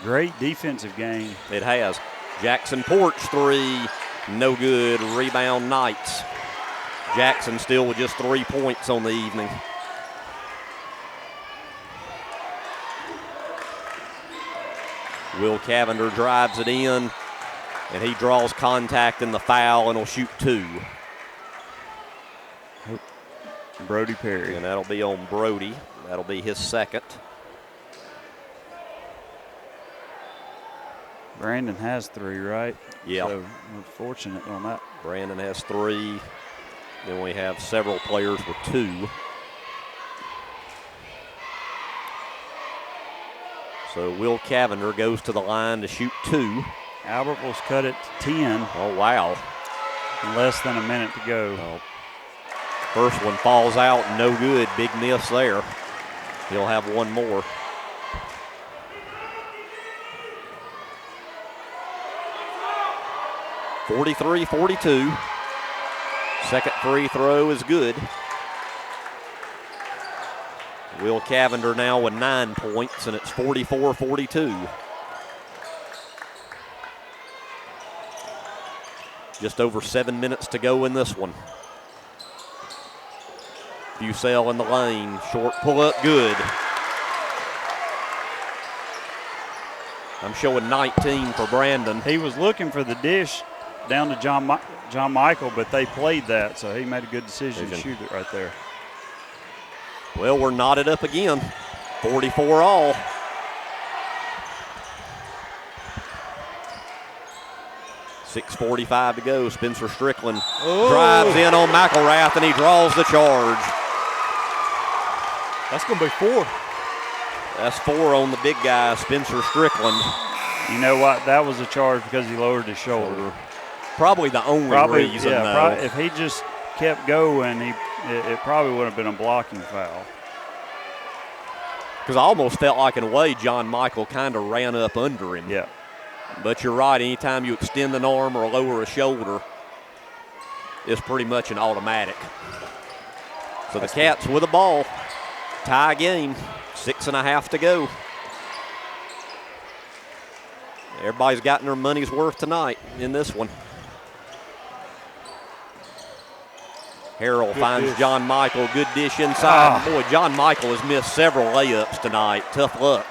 great defensive game. It has. Jackson Porch 3, no good. Rebound Knights. Jackson still with just 3 points on the evening. Will Cavender drives it in, and he draws contact in the foul and will shoot 2. Brody Perry. And that'll be on Brody. That'll be his second. Brandon has 3, right? Yeah. So we're fortunate on that. Brandon has 3. Then we have several players with 2. So Will Cavender goes to the line to shoot 2. Albertville's cut it to 10. Oh, wow. Less than a minute to go. Oh. First one falls out, no good. Big miss there. He'll have one more. .43-42. Second free throw is good. Will Cavender now with 9 points, and it's 44-42. Just over 7 minutes to go in this one. Bucell in the lane, short pull up, good. I'm showing 19 for Brandon. He was looking for the dish down to John Michael, but they played that, so he made a good decision to shoot it right there. Well, we're knotted up again. 44 all. .6:45 to go. Spencer Strickland drives in on McElrath, and he draws the charge. That's going to be 4. That's 4 on the big guy, Spencer Strickland. You know what? That was a charge because he lowered his shoulder. Probably the only reason, though. If he just kept going, it probably would have been a blocking foul. Because I almost felt like, in a way, John Michael kind of ran up under him. Yeah. But you're right. Anytime you extend an arm or lower a shoulder, it's pretty much an automatic. So the Cats with the ball. Tie game. 6.5 to go. Everybody's gotten their money's worth tonight in this one. Harrell finds dish. John Michael. Good dish inside. Boy, John Michael has missed several layups tonight. Tough luck.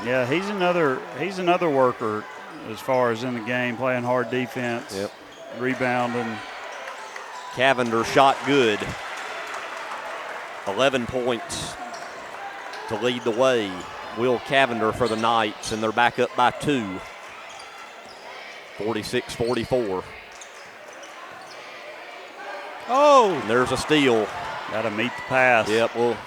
Yeah, he's another worker as far as in the game, playing hard defense, rebounding. Cavender shot good. 11 points to lead the way. Will Cavender for the Knights, and they're back up by 2. 46-44. And there's a steal. Got to meet the pass. Yep, well,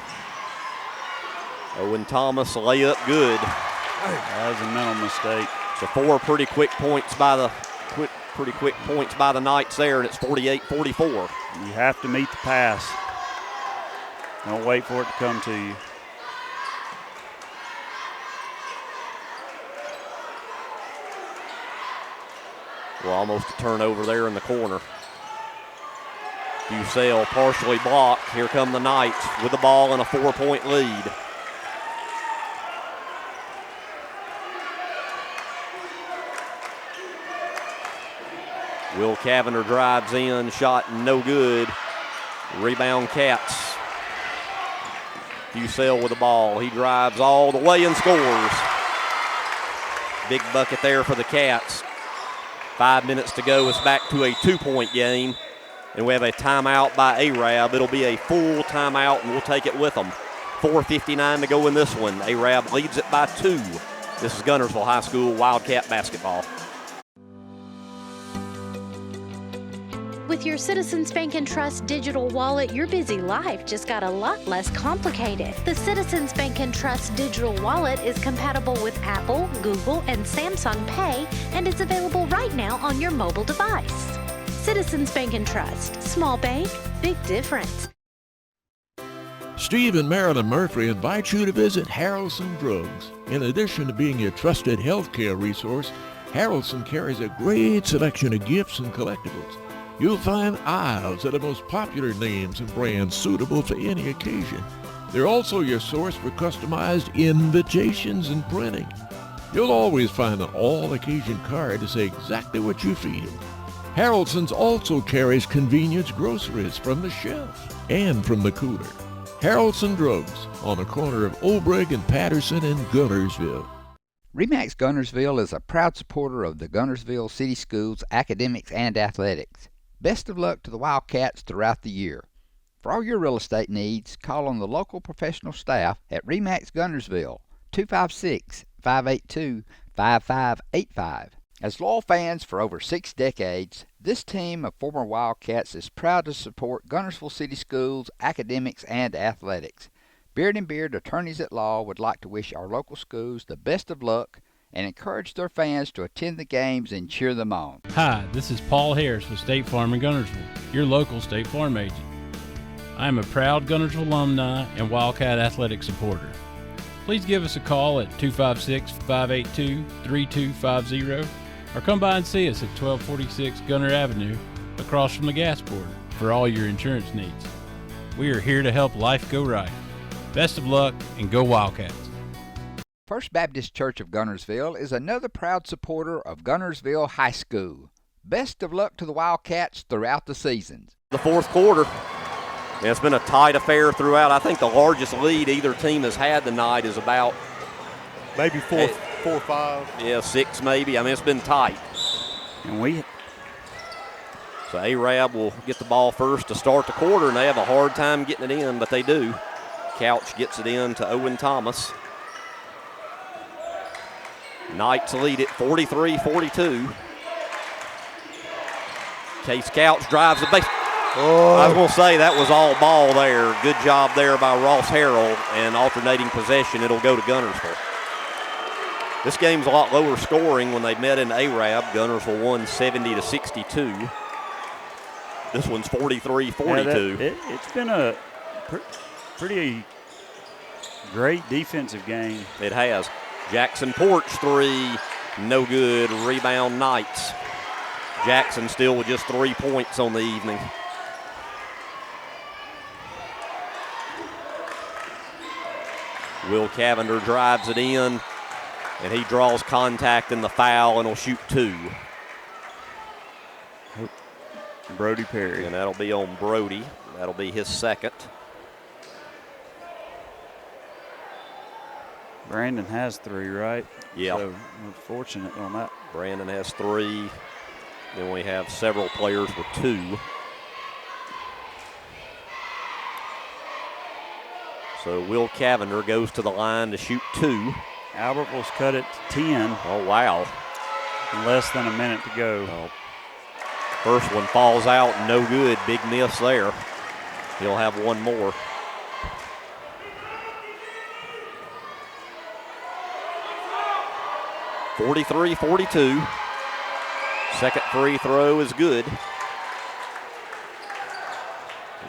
Owen Thomas layup good. That was a mental mistake. So 4 pretty quick points by the Knights there, and it's 48-44. You have to meet the pass. Don't wait for it to come to you. Well, almost a turnover there in the corner. Bucell partially blocked. Here come the Knights with the ball and a 4-point lead. Will Cavender drives in, shot no good. Rebound Cats. Bucell with the ball. He drives all the way and scores. Big bucket there for the Cats. 5 minutes to go. It's back to a 2-point game. And we have a timeout by Arab. It'll be a full timeout, and we'll take it with them. 4:59 to go in this one. Arab leads it by 2. This is Guntersville High School Wildcat basketball. With your Citizens Bank & Trust digital wallet, your busy life just got a lot less complicated. The Citizens Bank & Trust digital wallet is compatible with Apple, Google, and Samsung Pay, and is available right now on your mobile device. Citizens Bank & Trust. Small bank, big difference. Steve and Marilyn Murphy invite you to visit Harrelson Drugs. In addition to being your trusted healthcare resource, Harrelson carries a great selection of gifts and collectibles. You'll find aisles of the most popular names and brands suitable for any occasion. They're also your source for customized invitations and printing. You'll always find an all-occasion card to say exactly what you feel. Harrelson's also carries convenience groceries from the shelf and from the cooler. Harrelson Drugs on the corner of Obrig and Patterson in Guntersville. RE/MAX Guntersville is a proud supporter of the Guntersville City Schools academics and athletics. Best of luck to the Wildcats throughout the year. For all your real estate needs, call on the local professional staff at RE/MAX Guntersville, 256-582-5585. As loyal fans for over 6 decades, this team of former Wildcats is proud to support Guntersville City Schools academics and athletics. Beard and Beard Attorneys at Law would like to wish our local schools the best of luck and encourage their fans to attend the games and cheer them on. Hi, this is Paul Harris with State Farm in Guntersville, your local State Farm agent. I am a proud Guntersville alumni and Wildcat athletic supporter. Please give us a call at 256-582-3250 or come by and see us at 1246 Gunter Avenue across from the gas port. for all your insurance needs. We are here to help life go right. Best of luck and go Wildcats. First Baptist Church of Guntersville is another proud supporter of Guntersville High School. Best of luck to the Wildcats throughout the seasons. The fourth quarter. Yeah, it's been a tight affair throughout. I think the largest lead either team has had tonight is about maybe four or five. Yeah, 6 maybe. I mean, it's been tight. And so Arab will get the ball first to start the quarter, and they have a hard time getting it in, but they do. Couch gets it in to Owen Thomas. Knights lead it 43-42. Case Couch drives the base. I was going to say that was all ball there. Good job there by Ross Harrell, and alternating possession, it'll go to Guntersville. This game's a lot lower scoring. When they met in Arab, Guntersville won 70-62. This one's 43-42. Yeah, it's been a pretty great defensive game. It has. Jackson Porch 3, no good. Rebound Knights. Jackson still with just 3 points on the evening. Will Cavender drives it in, and he draws contact in the foul, and will shoot 2. Brody Perry. And that'll be on Brody. That'll be his second. Brandon has 3, right? Yeah. So we're fortunate on that. Brandon has 3. Then we have several players with 2. So Will Cavender goes to the line to shoot 2. Albertville's cut it to 10. Oh, wow. Less than a minute to go. Oh. First one falls out, no good. Big miss there. He'll have one more. (43-42). Second free throw is good.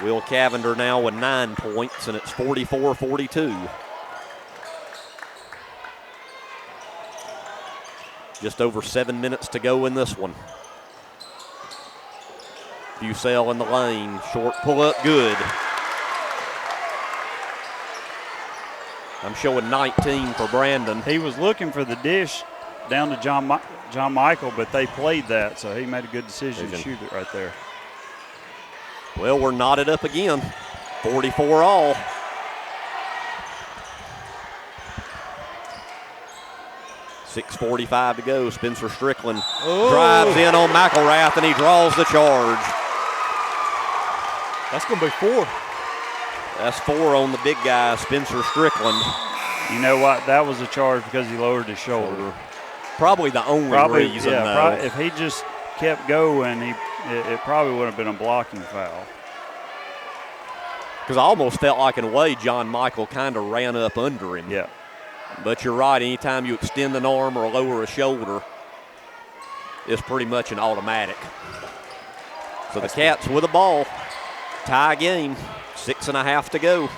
Will Cavender now with 9 points, and it's 44-42. Just over 7 minutes to go in this one. Bucell in the lane, short pull up, good. I'm showing 19 for Brandon. He was looking for the dish down to John Michael, but they played that, so he made a good decision to shoot it right there. Well, we're knotted up again. 44 all. .6:45 to go. Spencer Strickland drives in on McElrath, and he draws the charge. That's going to be 4. That's 4 on the big guy, Spencer Strickland. You know what? That was a charge because he lowered his shoulder. Probably the only reason, though. If he just kept going, it probably would have been a blocking foul. Because I almost felt like, in a way, John Michael kind of ran up under him. Yeah. But you're right. Anytime you extend an arm or lower a shoulder, it's pretty much an automatic. So the Cats with the ball. Tie game. 6.5 to go.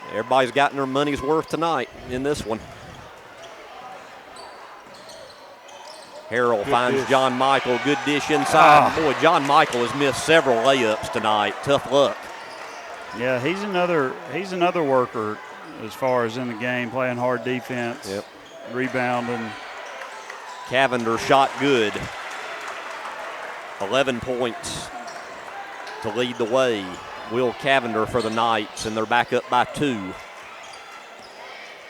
Everybody's gotten their money's worth tonight in this one. Harrell finds dish. John Michael. Good dish inside. Boy, John Michael has missed several layups tonight. Tough luck. Yeah, he's another worker as far as in the game, playing hard defense, rebounding. Cavender shot good. 11 points to lead the way. Will Cavender for the Knights, and they're back up by 2.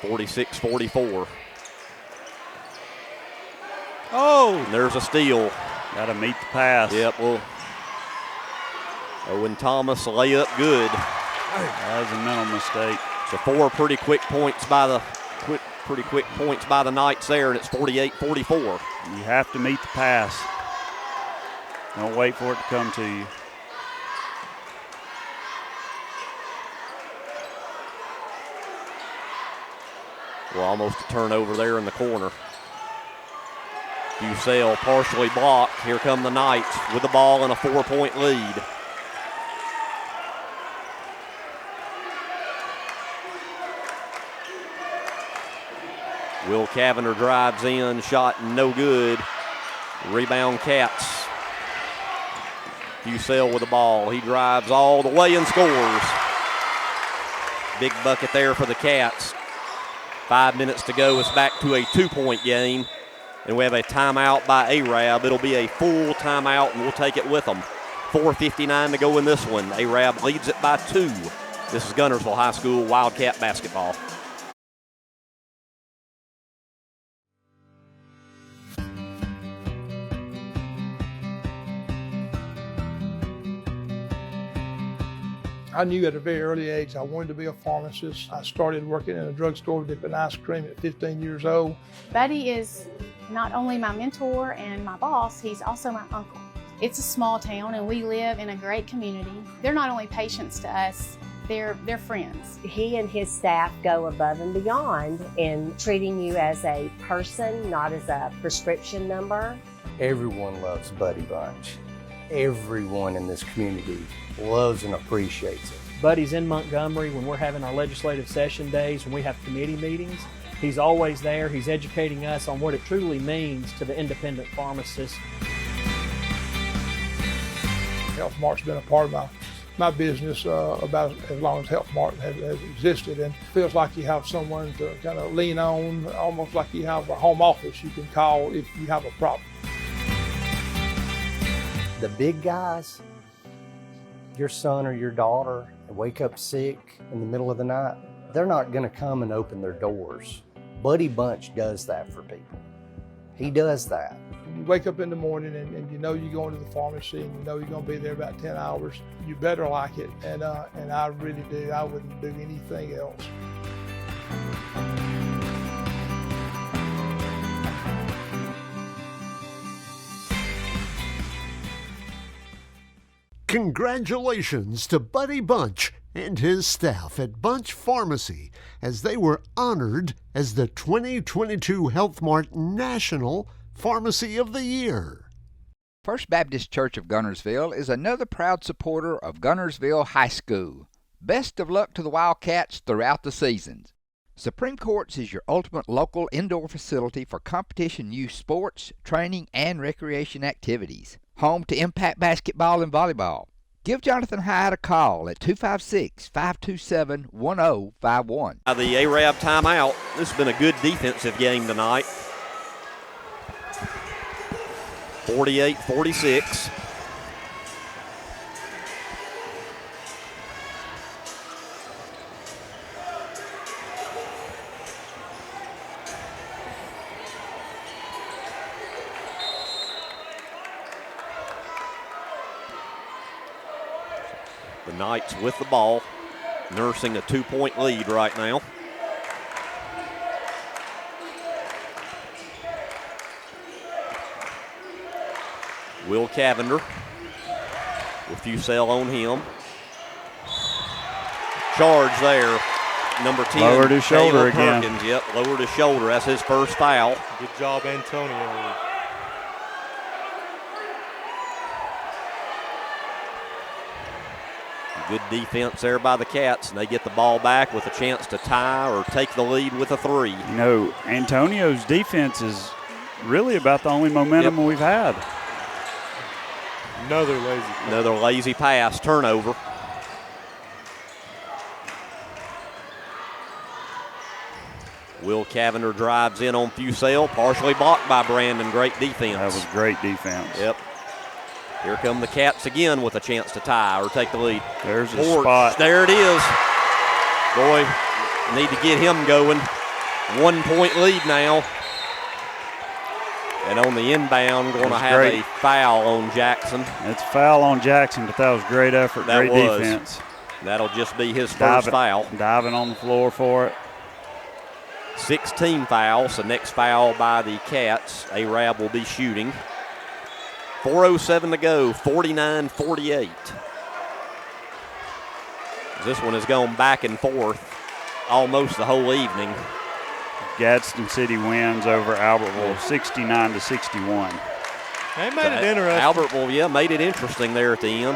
46-44. And there's a steal. Got to meet the pass. Yep, well, Owen Thomas layup good. That was a mental mistake. So 4 pretty quick points by the Knights there, and it's 48-44. You have to meet the pass. Don't wait for it to come to you. Well, almost a turnover there in the corner. Bucell partially blocked. Here come the Knights with the ball and a 4-point lead. Will Cavender drives in, shot no good. Rebound Cats. Fusel with the ball. He drives all the way and scores. Big bucket there for the Cats. 5 minutes to go. It's back to a 2-point game. And we have a timeout by Arab. It'll be a full timeout, and we'll take it with them. 4:59 to go in this one. Arab leads it by 2. This is Guntersville High School Wildcat basketball. I knew at a very early age I wanted to be a pharmacist. I started working in a drugstore dipping ice cream at 15 years old. Buddy is not only my mentor and my boss, he's also my uncle. It's a small town and we live in a great community. They're not only patients to us, they're friends. He and his staff go above and beyond in treating you as a person, not as a prescription number. Everyone loves Buddy Bunch. Everyone in this community loves and appreciates it. Buddy's in Montgomery when we're having our legislative session days, when we have committee meetings. He's always there. He's educating us on what it truly means to the independent pharmacist. Health Mart's been a part of my business about as long as Health Mart has existed, and it feels like you have someone to kind of lean on, almost like you have a home office you can call if you have a problem. The big guys, your son or your daughter wake up sick in the middle of the night, they're not going to come and open their doors. Buddy Bunch does that for people. He does that. You wake up in the morning and you know you're going to the pharmacy and you know you're going to be there about 10 hours. You better like it, and I really do. I wouldn't do anything else. Congratulations to Buddy Bunch and his staff at Bunch Pharmacy as they were honored as the 2022 Health Mart National Pharmacy of the Year. First Baptist Church of Guntersville is another proud supporter of Guntersville High School. Best of luck to the Wildcats throughout the seasons. Supreme Courts is your ultimate local indoor facility for competition youth sports, training, and recreation activities. Home to Impact Basketball and Volleyball. Give Jonathan Hyde a call at 256-527-1051. The Arab timeout. This has been a good defensive game tonight. 48-46. The Knights with the ball, nursing a 2-point lead right now. Will Cavender with Fusel on him. Charge there. Number 10. Lowered his shoulder Caleb again. Perkins, yep, lowered his shoulder. That's his first foul. Good job, Antonio. Good defense there by the Cats, and they get the ball back with a chance to tie or take the lead with a 3. You know, Antonio's defense is really about the only momentum we've had. Another lazy pass, turnover. Will Cavender drives in on Fusel, partially blocked by Brandon. Great defense. That was great defense. Yep. Here come the Cats again with a chance to tie or take the lead. There's a spot. There it is. Boy, need to get him going. 1-point lead now. And on the inbound, going to have a foul on Jackson. It's a foul on Jackson, but that was great effort, great defense. That'll just be his first foul. Diving on the floor for it. 16 fouls. The next foul by the Cats. Arab will be shooting. 4:07 to go, 49-48. This one has gone back and forth almost the whole evening. Gadsden City wins over Albertville 69-61. They made it interesting. Albertville, made it interesting there at the end.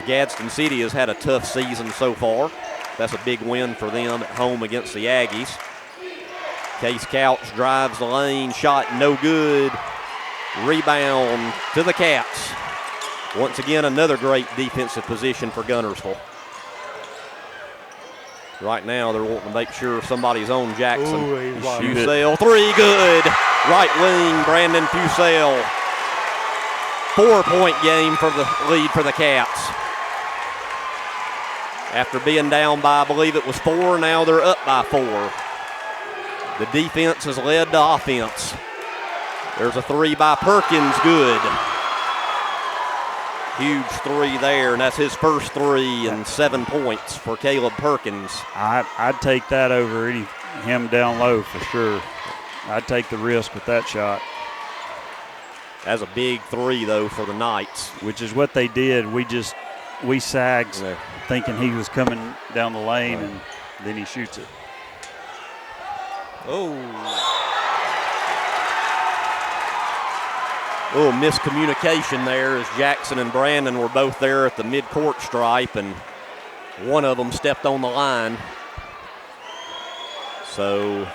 Gadsden City has had a tough season so far. That's a big win for them at home against the Aggies. Case Couch drives the lane, shot no good. Rebound to the Cats. Once again, another great defensive position for Guntersville. Right now, they're wanting to make sure somebody's on Jackson. Fusel, three, good. Right wing, Brandon Fusel. 4-point game for the lead for the Cats. After being down by, I believe it was 4, now they're up by 4. The defense has led the offense. There's a 3 by Perkins, good. Huge 3 there, and that's his first 3 and 7 points for Caleb Perkins. I'd take that over him down low for sure. I'd take the risk with that shot. That's a big 3, though, for the Knights. Which is what they did. We sagged thinking he was coming down the lane, and then he shoots it. Oh, miscommunication there as Jackson and Brandon were both there at the midcourt stripe, and one of them stepped on the line. So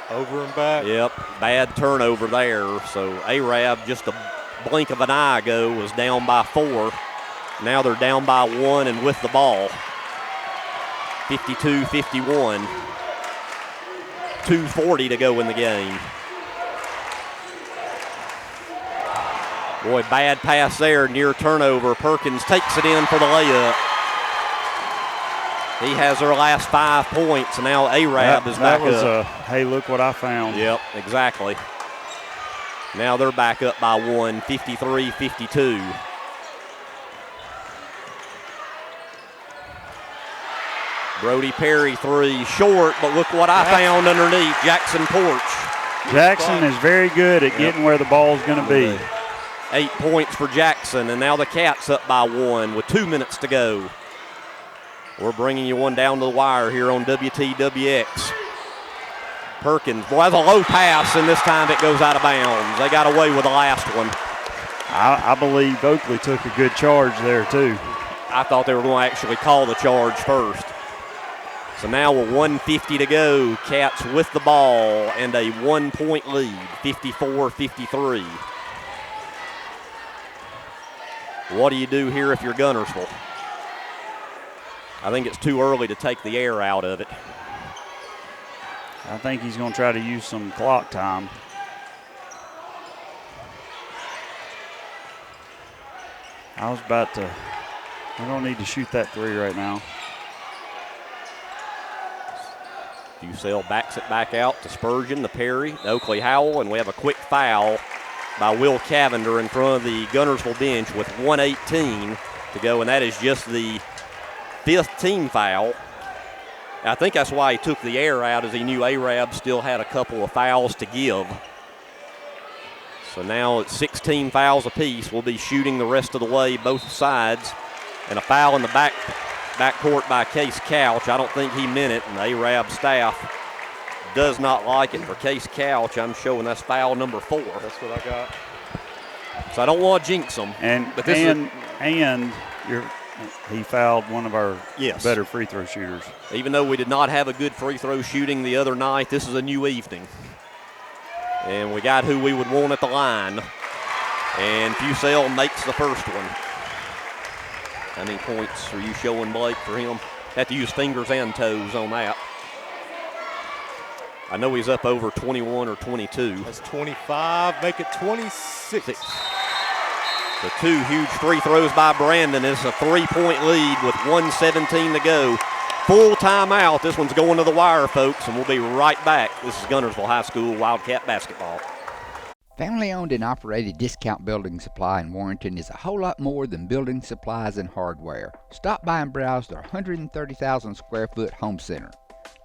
over and back. Yep, bad turnover there. So Arab, just a blink of an eye ago, was down by 4. Now they're down by 1 and with the ball. 52-51. 2:40 to go in the game. Boy, bad pass there, near turnover. Perkins takes it in for the layup. He has their last 5 points, and now Arab is back up. Hey, look what I found. Yep, exactly. Now they're back up by 1, 53-52. Brody Perry 3, short, but look what I found underneath. Jackson Porch. Jackson is very good at getting where the ball's going to be. 8 points for Jackson, and now the Cats up by 1 with 2 minutes to go. We're bringing you one down to the wire here on WTWX. Perkins, boy, that's a low pass, and this time it goes out of bounds. They got away with the last one. I believe Oakley took a good charge there, too. I thought they were going to actually call the charge first. So now with 1:50 to go, Cats with the ball and a 1-point lead, 54-53. What do you do here if you're Guntersville? I think it's too early to take the air out of it. I think he's going to try to use some clock time. I don't need to shoot that 3 right now. Fusel backs it back out to Spurgeon, to Perry, to Oakley Howell, and we have a quick foul by Will Cavender in front of the Guntersville bench with 1:18 to go, and that is just the 5th team foul. I think that's why he took the air out, as he knew Arab still had a couple of fouls to give. So now it's 16 fouls apiece. We'll be shooting the rest of the way, both sides, and a foul in the backcourt by Case Couch. I don't think he meant it, and the Arab staff does not like it. For Case Couch, I'm showing that's foul number 4. That's what I got. So I don't want to jinx them. He fouled one of our better free throw shooters. Even though we did not have a good free throw shooting the other night, this is a new evening. And we got who we would want at the line. And Fusel makes the first one. How many points are you showing, Blake, for him? Have to use fingers and toes on that. I know he's up over 21 or 22. That's 25, make it 26. So 2 huge free throws by Brandon. It's a 3-point lead with 1:17 to go. Full timeout. This one's going to the wire, folks, and we'll be right back. This is Guntersville High School Wildcat basketball. Family-owned and operated Discount Building Supply in Warrenton is a whole lot more than building supplies and hardware. Stop by and browse their 130,000 square foot home center.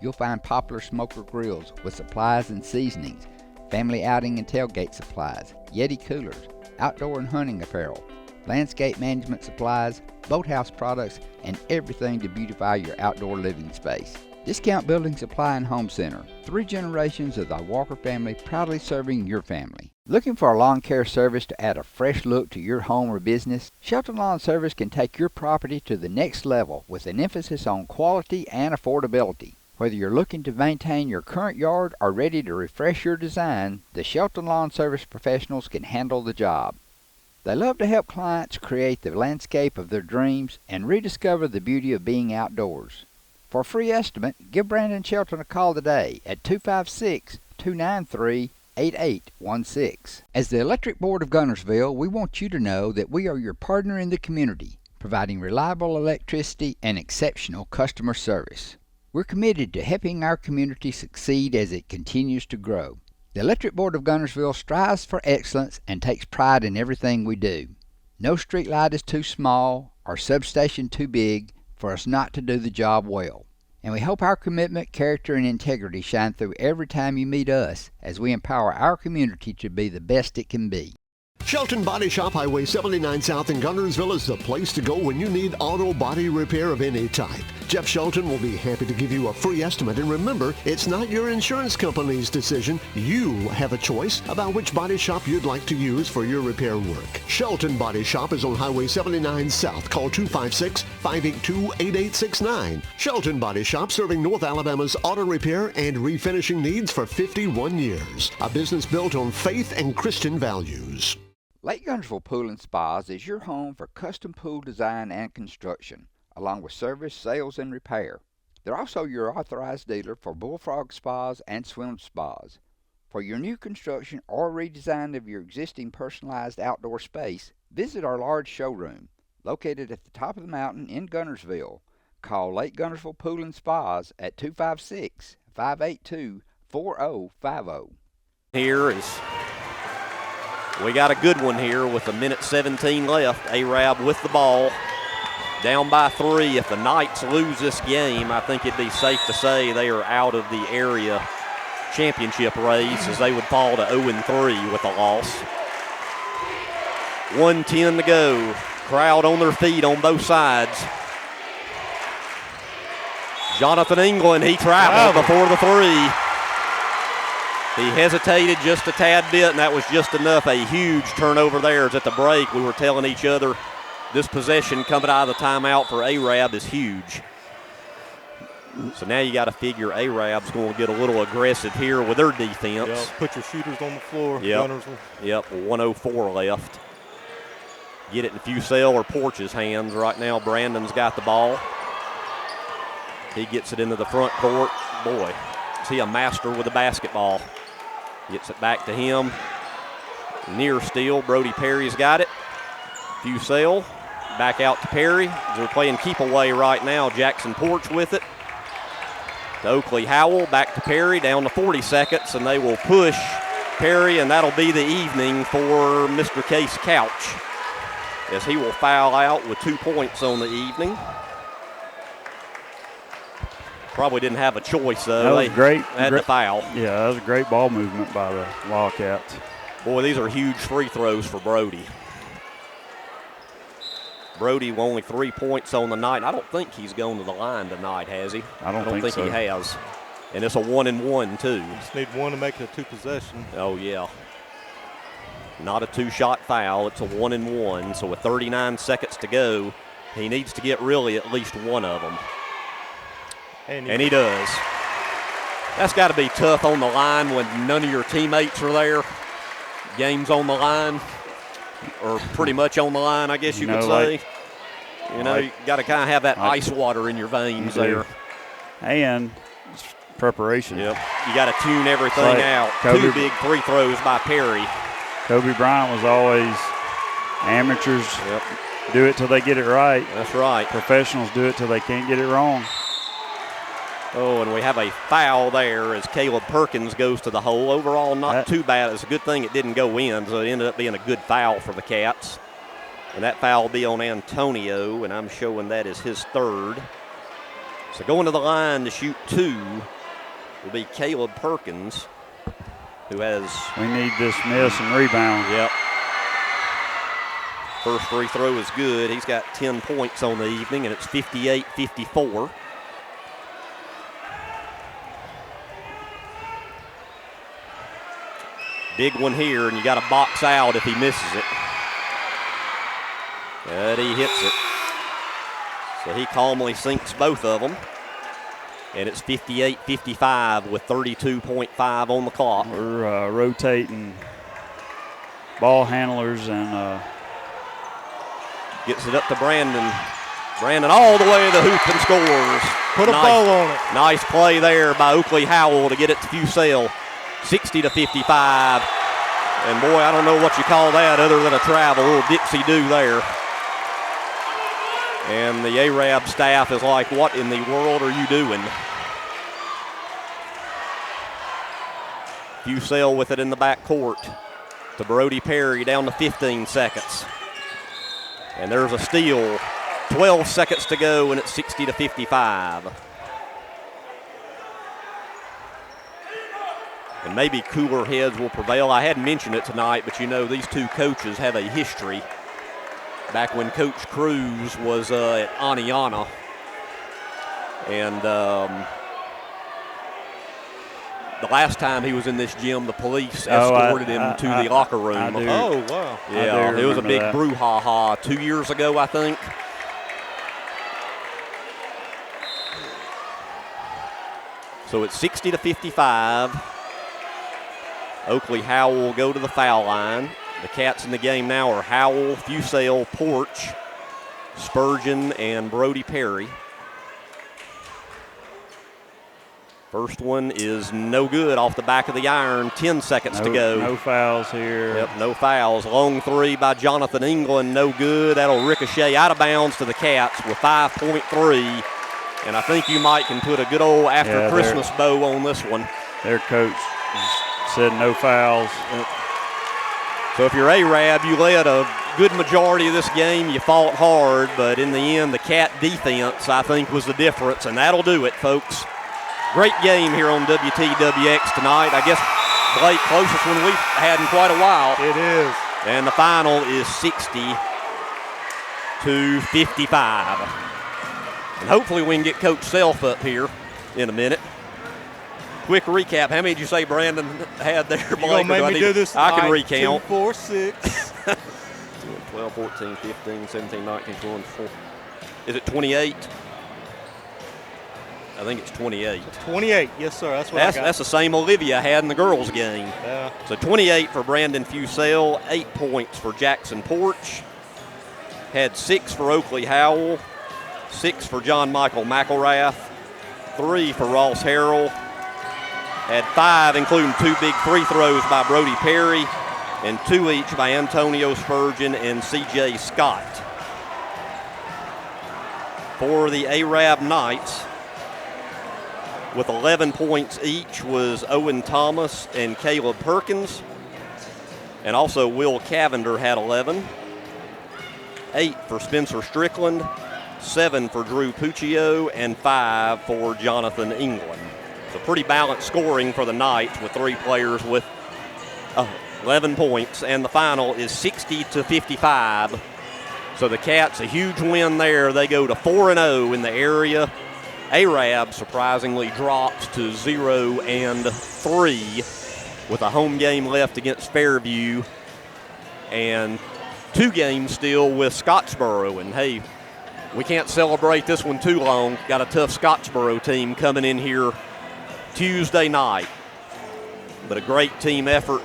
You'll find popular smoker grills with supplies and seasonings, family outing and tailgate supplies, Yeti coolers, outdoor and hunting apparel, landscape management supplies, boathouse products, and everything to beautify your outdoor living space. Discount Building Supply and Home Center. 3 generations of the Walker family proudly serving your family. Looking for a lawn care service to add a fresh look to your home or business? Shelton Lawn Service can take your property to the next level with an emphasis on quality and affordability. Whether you're looking to maintain your current yard or ready to refresh your design, the Shelton Lawn Service professionals can handle the job. They love to help clients create the landscape of their dreams and rediscover the beauty of being outdoors. For a free estimate, give Brandon Shelton a call today at 256-293-8816. As the Electric Board of Guntersville, we want you to know that we are your partner in the community, providing reliable electricity and exceptional customer service. We're committed to helping our community succeed as it continues to grow. The Electric Board of Guntersville strives for excellence and takes pride in everything we do. No street light is too small or substation too big for us not to do the job well. And we hope our commitment, character, and integrity shine through every time you meet us as we empower our community to be the best it can be. Shelton Body Shop, Highway 79 South in Guntersville is the place to go when you need auto body repair of any type. Jeff Shelton will be happy to give you a free estimate. And remember, it's not your insurance company's decision. You have a choice about which body shop you'd like to use for your repair work. Shelton Body Shop is on Highway 79 South. Call 256-582-8869. Shelton Body Shop, serving North Alabama's auto repair and refinishing needs for 51 years. A business built on faith and Christian values. Lake Guntersville Pool and Spas is your home for custom pool design and construction, along with service, sales, and repair. They're also your authorized dealer for bullfrog spas and swim spas. For your new construction or redesign of your existing personalized outdoor space, visit our large showroom, located at the top of the mountain in Guntersville. Call Lake Guntersville Pool and Spas at 256-582-4050. We got a good one here with a minute 17 left. Arab with the ball, down by 3. If the Knights lose this game, I think it'd be safe to say they are out of the area championship race, as they would fall to 0-3 with a loss. 1:10 to go. Crowd on their feet on both sides. Jonathan England, he traveled before the 3. He hesitated just a tad bit, and that was just enough. A huge turnover there. As at the break, we were telling each other this possession coming out of the timeout for Arab is huge. So now you got to figure Arab's going to get a little aggressive here with their defense. Yep, put your shooters on the floor. Yep, 1:04 left. Get it in Fusel or Porch's hands. Right now, Brandon's got the ball. He gets it into the front court. Boy, is he a master with the basketball. Gets it back to him. Near steal, Brody Perry's got it. Fusel back out to Perry. They're playing keep away right now. Jackson Porch with it. To Oakley Howell, back to Perry, down to 40 seconds, and they will push Perry, and that'll be the evening for Mr. Case Couch, as he will foul out with 2 points on the evening. Probably didn't have a choice, though. That was great. Had to foul. Yeah, that was a great ball movement by the Wildcats. Boy, these are huge free throws for Brody. Brody only 3 points on the night. I don't think he's going to the line tonight, has he? I don't think so. He has. And it's a 1-and-1, too. Just need one to make it a 2-possession. Oh, yeah. Not a 2-shot foul. It's a 1-and-1. So with 39 seconds to go, he needs to get really at least one of them. And he does. That's got to be tough on the line when none of your teammates are there. Game's on the line, or pretty much on the line, I guess you could say. You got to kind of have that ice water in your veins there. And preparation. Yep. You got to tune everything out. 2 big free throws by Perry. Kobe Bryant was always amateurs do it till they get it right. That's right. Professionals do it till they can't get it wrong. Oh, and we have a foul there as Caleb Perkins goes to the hole. Overall, not too bad. It's a good thing it didn't go in, so it ended up being a good foul for the Cats. And that foul will be on Antonio, and I'm showing that is his 3rd. So going to the line to shoot 2 will be Caleb Perkins, who has... We need this miss and rebound. Yep. First free throw is good. He's got 10 points on the evening, and it's 58-54. Big one here, and you got to box out if he misses it. But he hits it. So he calmly sinks both of them. And it's 58-55 with 32.5 on the clock. We're rotating ball handlers and Gets it up to Brandon. Brandon all the way to the hoop and scores. Put a bow on it. Nice play there by Oakley Howell to get it to Fusel. 60-55. And boy, I don't know what you call that other than a travel. A little Dixie-do there. And the Arab staff is like, what in the world are you doing? Fusel with it in the back court to Brody Perry down to 15 seconds. And there's a steal. 12 seconds to go, and it's 60-55. And maybe cooler heads will prevail. I hadn't mentioned it tonight, but you know these two coaches have a history. Back when Coach Cruz was at Aniana. And the last time he was in this gym, the police escorted him to the locker room. Oh, wow. Yeah, it was a big brouhaha 2 years ago, I think. So it's 60-55. Oakley Howell will go to the foul line. The Cats in the game now are Howell, Fusel, Porch, Spurgeon, and Brody Perry. First one is no good off the back of the iron. 10 seconds to go. No fouls here. Yep, no fouls. Long three by Jonathan England, no good. That'll ricochet out of bounds to the Cats with 5.3. And I think you, Mike, can put a good old after Christmas bow on this one. Their coach said no fouls. Yep. So if you're Arab, you led a good majority of this game. You fought hard, but in the end, the Cat defense, I think, was the difference, and that'll do it, folks. Great game here on WTWX tonight. I guess, Blake, closest one we've had in quite a while. It is. And the final is 60-55. And hopefully we can get Coach Self up here in a minute. Quick recap. How many did you say Brandon had there, Blake? You're going to make me do this? I can recount. 2, 4, 6. 12, 14, 15, 17, 19, 20, 4. Is it 28? I think it's 28. 28, yes, sir. That's what I got. That's the same Olivia had in the girls' game. Yeah. So 28 for Brandon Fusel, 8 points for Jackson Porch. Had 6 for Oakley Howell, 6 for John Michael McElrath, 3 for Ross Harrell. Had 5, including 2 big free throws by Brody Perry, and 2 each by Antonio Spurgeon and C.J. Scott. For the Arab Knights, with 11 points each was Owen Thomas and Caleb Perkins. And also Will Cavender had 11. 8 for Spencer Strickland, 7 for Drew Puccio, and 5 for Jonathan England. So pretty balanced scoring for the Knights with 3 players with 11 points. And the final is 60-55. So the Cats, a huge win there. They go to 4-0 in the area. Arab surprisingly drops to 0-3 with a home game left against Fairview and 2 games still with Scottsboro. And hey, we can't celebrate this one too long. Got a tough Scottsboro team coming in here Tuesday night. But a great team effort,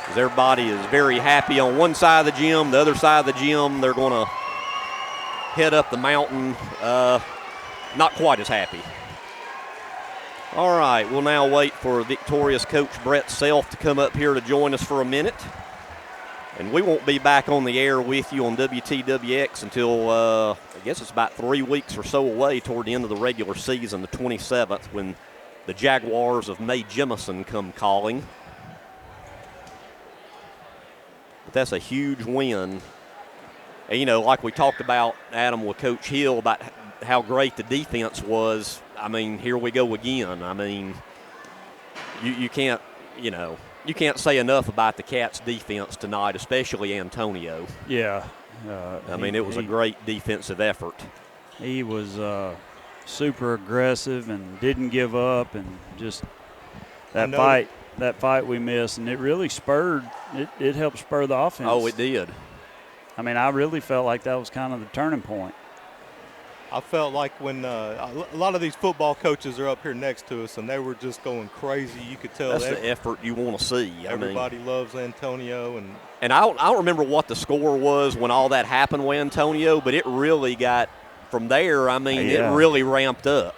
as everybody is very happy on one side of the gym. The other side of the gym, they're going to head up the mountain. Not quite as happy. All right, we'll now wait for victorious coach Brett Self to come up here to join us for a minute. And we won't be back on the air with you on WTWX until, I guess it's about 3 weeks or so away toward the end of the regular season, the 27th, when the Jaguars of Mae Jemison come calling. But that's a huge win. And, you know, like we talked about, Adam, with Coach Hill, about how great the defense was. I mean, here we go again. I mean, you can't, you know, you can't say enough about the Cats' defense tonight, especially Antonio. Yeah. I mean, it was a great defensive effort. He was super aggressive and didn't give up, and just that fight we missed, and it really spurred, it helped spur the offense. Oh, it did. I mean, I really felt like that was kind of the turning point. I felt like when a lot of these football coaches are up here next to us, and they were just going crazy. You could tell that's the effort you want to see. Everybody loves Antonio. And I don't remember what the score was when all that happened with Antonio, but it really got from there. It really ramped up.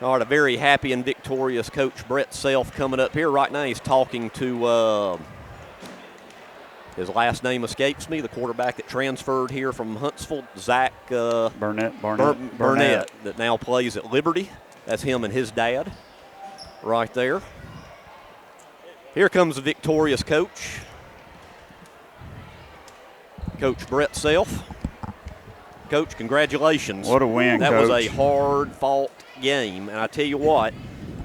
All right, a very happy and victorious Coach Brett Self coming up here. Right now he's talking to his last name escapes me, the quarterback that transferred here from Huntsville, Zach Burnett, that now plays at Liberty. That's him and his dad right there. Here comes the victorious coach, Coach Brett Self. Coach, congratulations. What a win, That Coach. was a hard-fought game, and I tell you what,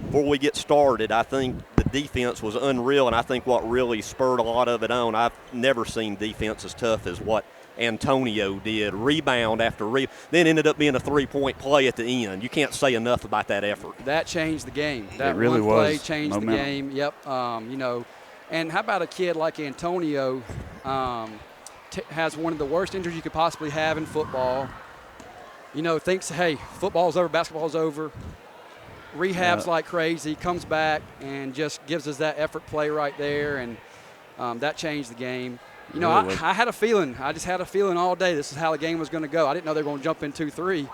before we get started, I think the defense was unreal, and I think what really spurred a lot of it on, I've never seen defense as tough as what Antonio did. Rebound after then ended up being a three-point play at the end. You can't say enough about that effort. That changed the game. That really one play was. changed Momentum. the game. Yep. And how about a kid like Antonio has one of the worst injuries you could possibly have in football. Thinks, hey, football's over, basketball's over. Rehabs like crazy, comes back and just gives us that effort play right there, and that changed the game. I had a feeling. I just had a feeling all day this is how the game was going to go. I didn't know they were going to jump in 2-3.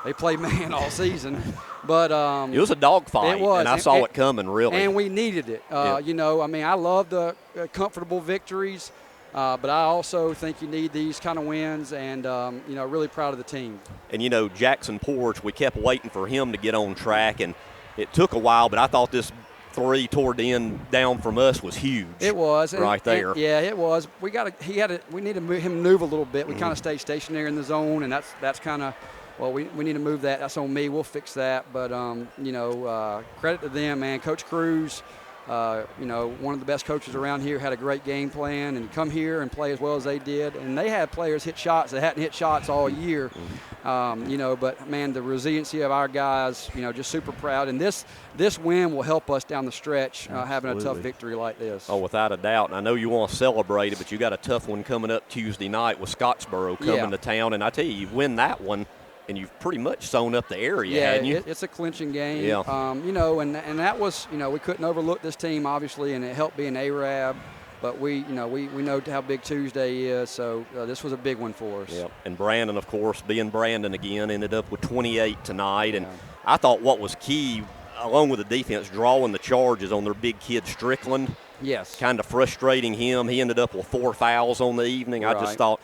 They played man all season. But it was a dogfight, it was, and I saw it coming, really. And we needed it. I love the comfortable victories, but I also think you need these kind of wins, and, really proud of the team. And, Jackson Porch, we kept waiting for him to get on track, and it took a while, but I thought this three toward the end down from us was huge. It was. Right there. It was. We need to move him move a little bit. We kind of stayed stationary in the zone, and that's kind of, we need to move that. That's on me. We'll fix that. But, credit to them, man. Coach Cruz, one of the best coaches around here, had a great game plan and come here and play as well as they did. And they had players hit shots that hadn't hit shots all year. But, man, the resiliency of our guys, just super proud. And this win will help us down the stretch, having a tough victory like this. Oh, without a doubt. And I know you want to celebrate it, but you got a tough one coming up Tuesday night with Scottsboro coming to town. And I tell you win that one, and you've pretty much sewn up the area, hadn't you? It's a clinching game. Yeah. And that was, we couldn't overlook this team, obviously, and it helped being Arab. But we know how big Tuesday is, so this was a big one for us. Yep. And Brandon, of course, being Brandon again, ended up with 28 tonight. And I thought what was key, along with the defense, drawing the charges on their big kid Strickland. Yes. Kind of frustrating him. He ended up with 4 fouls on the evening. Right. I just thought,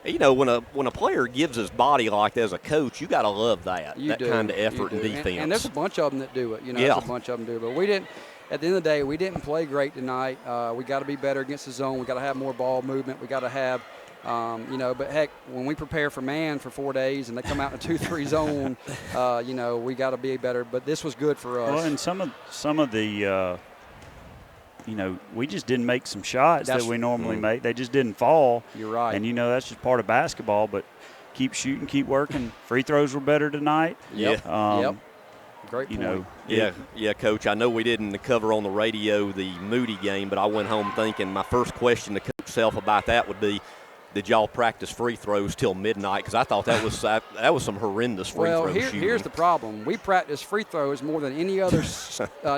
when a player gives his body like that as a coach, you got to love that. You that do. kind of effort and defense. And there's a bunch of them that do it. There's a bunch of them do it. But we didn't. At the end of the day, we didn't play great tonight. We got to be better against the zone. We got to have more ball movement. We got to have, But heck, when we prepare for man for 4 days and they come out in a 2-3 zone, we got to be better. But this was good for us. Well, and some of the. We just didn't make some shots that we normally make. They just didn't fall. You're right. And, that's just part of basketball. But keep shooting, keep working. Free throws were better tonight. Yep. Great point. Yeah, Coach. I know we didn't cover on the radio the Moody game, but I went home thinking my first question to Coach Self about that would be, did y'all practice free throws till midnight? Because I thought that was some horrendous free throw shooting. Here's the problem. We practice free throws more than any other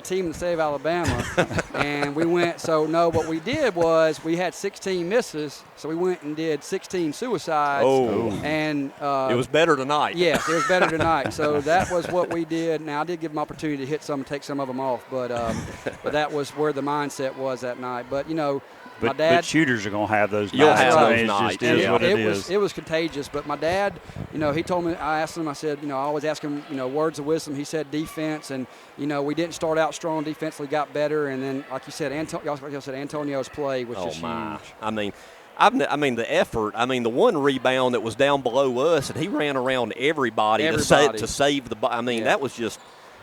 team in the state of Alabama. And we went, what we did was we had 16 misses, so we went and did 16 suicides. Oh. And it was better tonight. Yes, it was better tonight. So that was what we did. Now, I did give them opportunity to hit some and take some of them off, but that was where the mindset was that night. But, my dad, but shooters are going to have those nights. You'll have those It nights. just is what it is. It was contagious. But my dad, he told me, I asked him, I said, I always ask him, words of wisdom. He said defense. And, we didn't start out strong defensively, got better. And then, like you said, Antonio's play was just huge. I mean, the effort. The one rebound that was down below us, and he ran around everybody. To save the ball. That was just.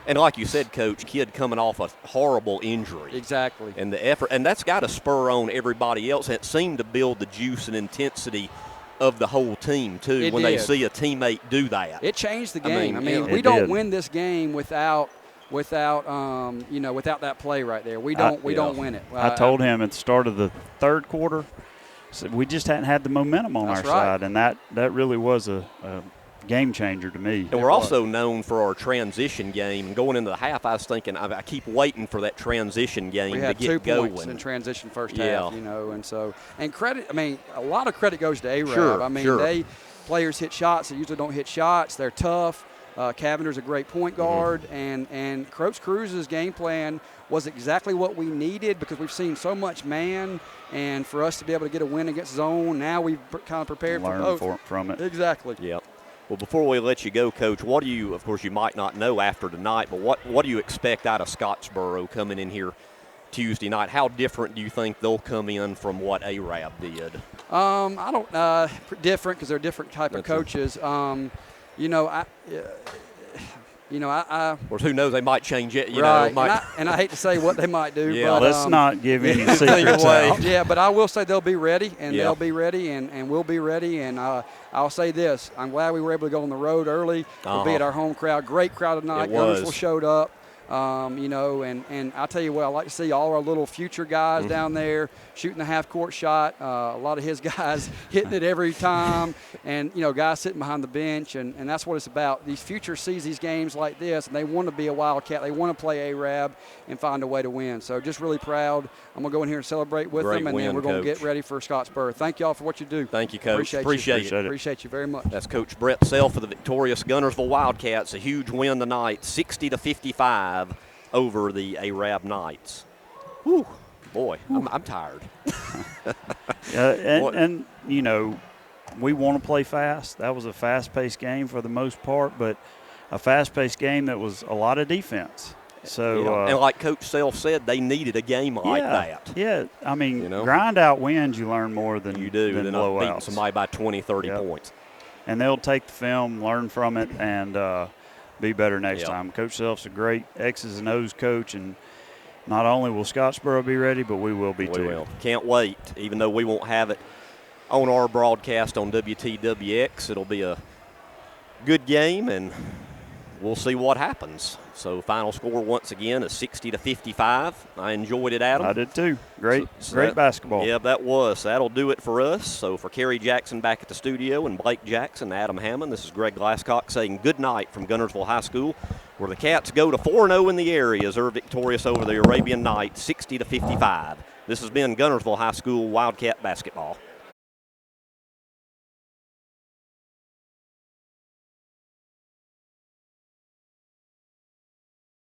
And like you said, Coach, kid coming off a horrible injury. Exactly. And the effort, and that's got to spur on everybody else. And it seemed to build the juice and intensity of the whole team, too, they see a teammate do that. It changed the game. We don't win this game without that play right there. We don't win it. I told him at the start of the third quarter, so we just hadn't had the momentum on our side. And that really was a game changer to me. And we're also known for our transition game. And going into the half, I was thinking, I keep waiting for that transition game we to had get 2 going. points in transition first Yeah. half, you know, and credit. I mean, a lot of credit goes to A-Rab. Sure, I mean, sure. players hit shots. They usually don't hit shots. They're tough. Cavender's a great point guard, and Coach Cruz's game plan was exactly what we needed because we've seen so much man, and for us to be able to get a win against zone, now we've kind of prepared for both. From it. Exactly. Yep. Well, before we let you go, Coach, what do you, of course, you might not know after tonight, but what do you expect out of Scottsboro coming in here Tuesday night? How different do you think they'll come in from what A-Rab did? I don't different because they're different type of coaches. Of course, who knows? They might change it. You right. know, and I hate to say what they might do. Yeah. But, let's not give any secrets out. Yeah, but I will say they'll be ready, and they'll be ready, and we'll be ready. And I'll say this: I'm glad we were able to go on the road early. We'll be at our home crowd. Great crowd tonight. Guntersville showed up. And I tell you what, I like to see all our little future guys down there shooting the half-court shot. A lot of his guys hitting it every time, and guys sitting behind the bench, and that's what it's about. These future sees these games like this, and they want to be a Wildcat. They want to play A-Rab and find a way to win. So just really proud. I'm gonna go in here and celebrate with them, and then we're gonna get ready for Scottsboro. Thank y'all for what you do. Thank you, Coach. Appreciate it. Appreciate you very much. That's Coach Brett Self for the victorious Guntersville Wildcats. A huge win tonight, 60-55 over the A-Rab Knights. Whew, boy, I'm tired. And we want to play fast. That was a fast-paced game for the most part, but a fast-paced game that was a lot of defense. So and like Coach Self said, they needed a game like that. Yeah, I mean, grind out wins, you learn more than you do than blowouts. Beating somebody by 20, 30 points. And they'll take the film, learn from it, and be better next time. Coach Self's a great X's and O's coach, and not only will Scottsboro be ready, but we will be too. We will. Can't wait. Even though we won't have it on our broadcast on WTWX, it'll be a good game, and we'll see what happens. So final score once again is 60-55. I enjoyed it, Adam. I did too. Great basketball. Yeah, that was. That'll do it for us. So for Kerry Jackson back at the studio and Blake Jackson, Adam Hammond, this is Greg Glasscock saying good night from Guntersville High School, where the Cats go to 4-0 in the area as they're victorious over the Arabian Knights, 60-55. This has been Guntersville High School Wildcat basketball.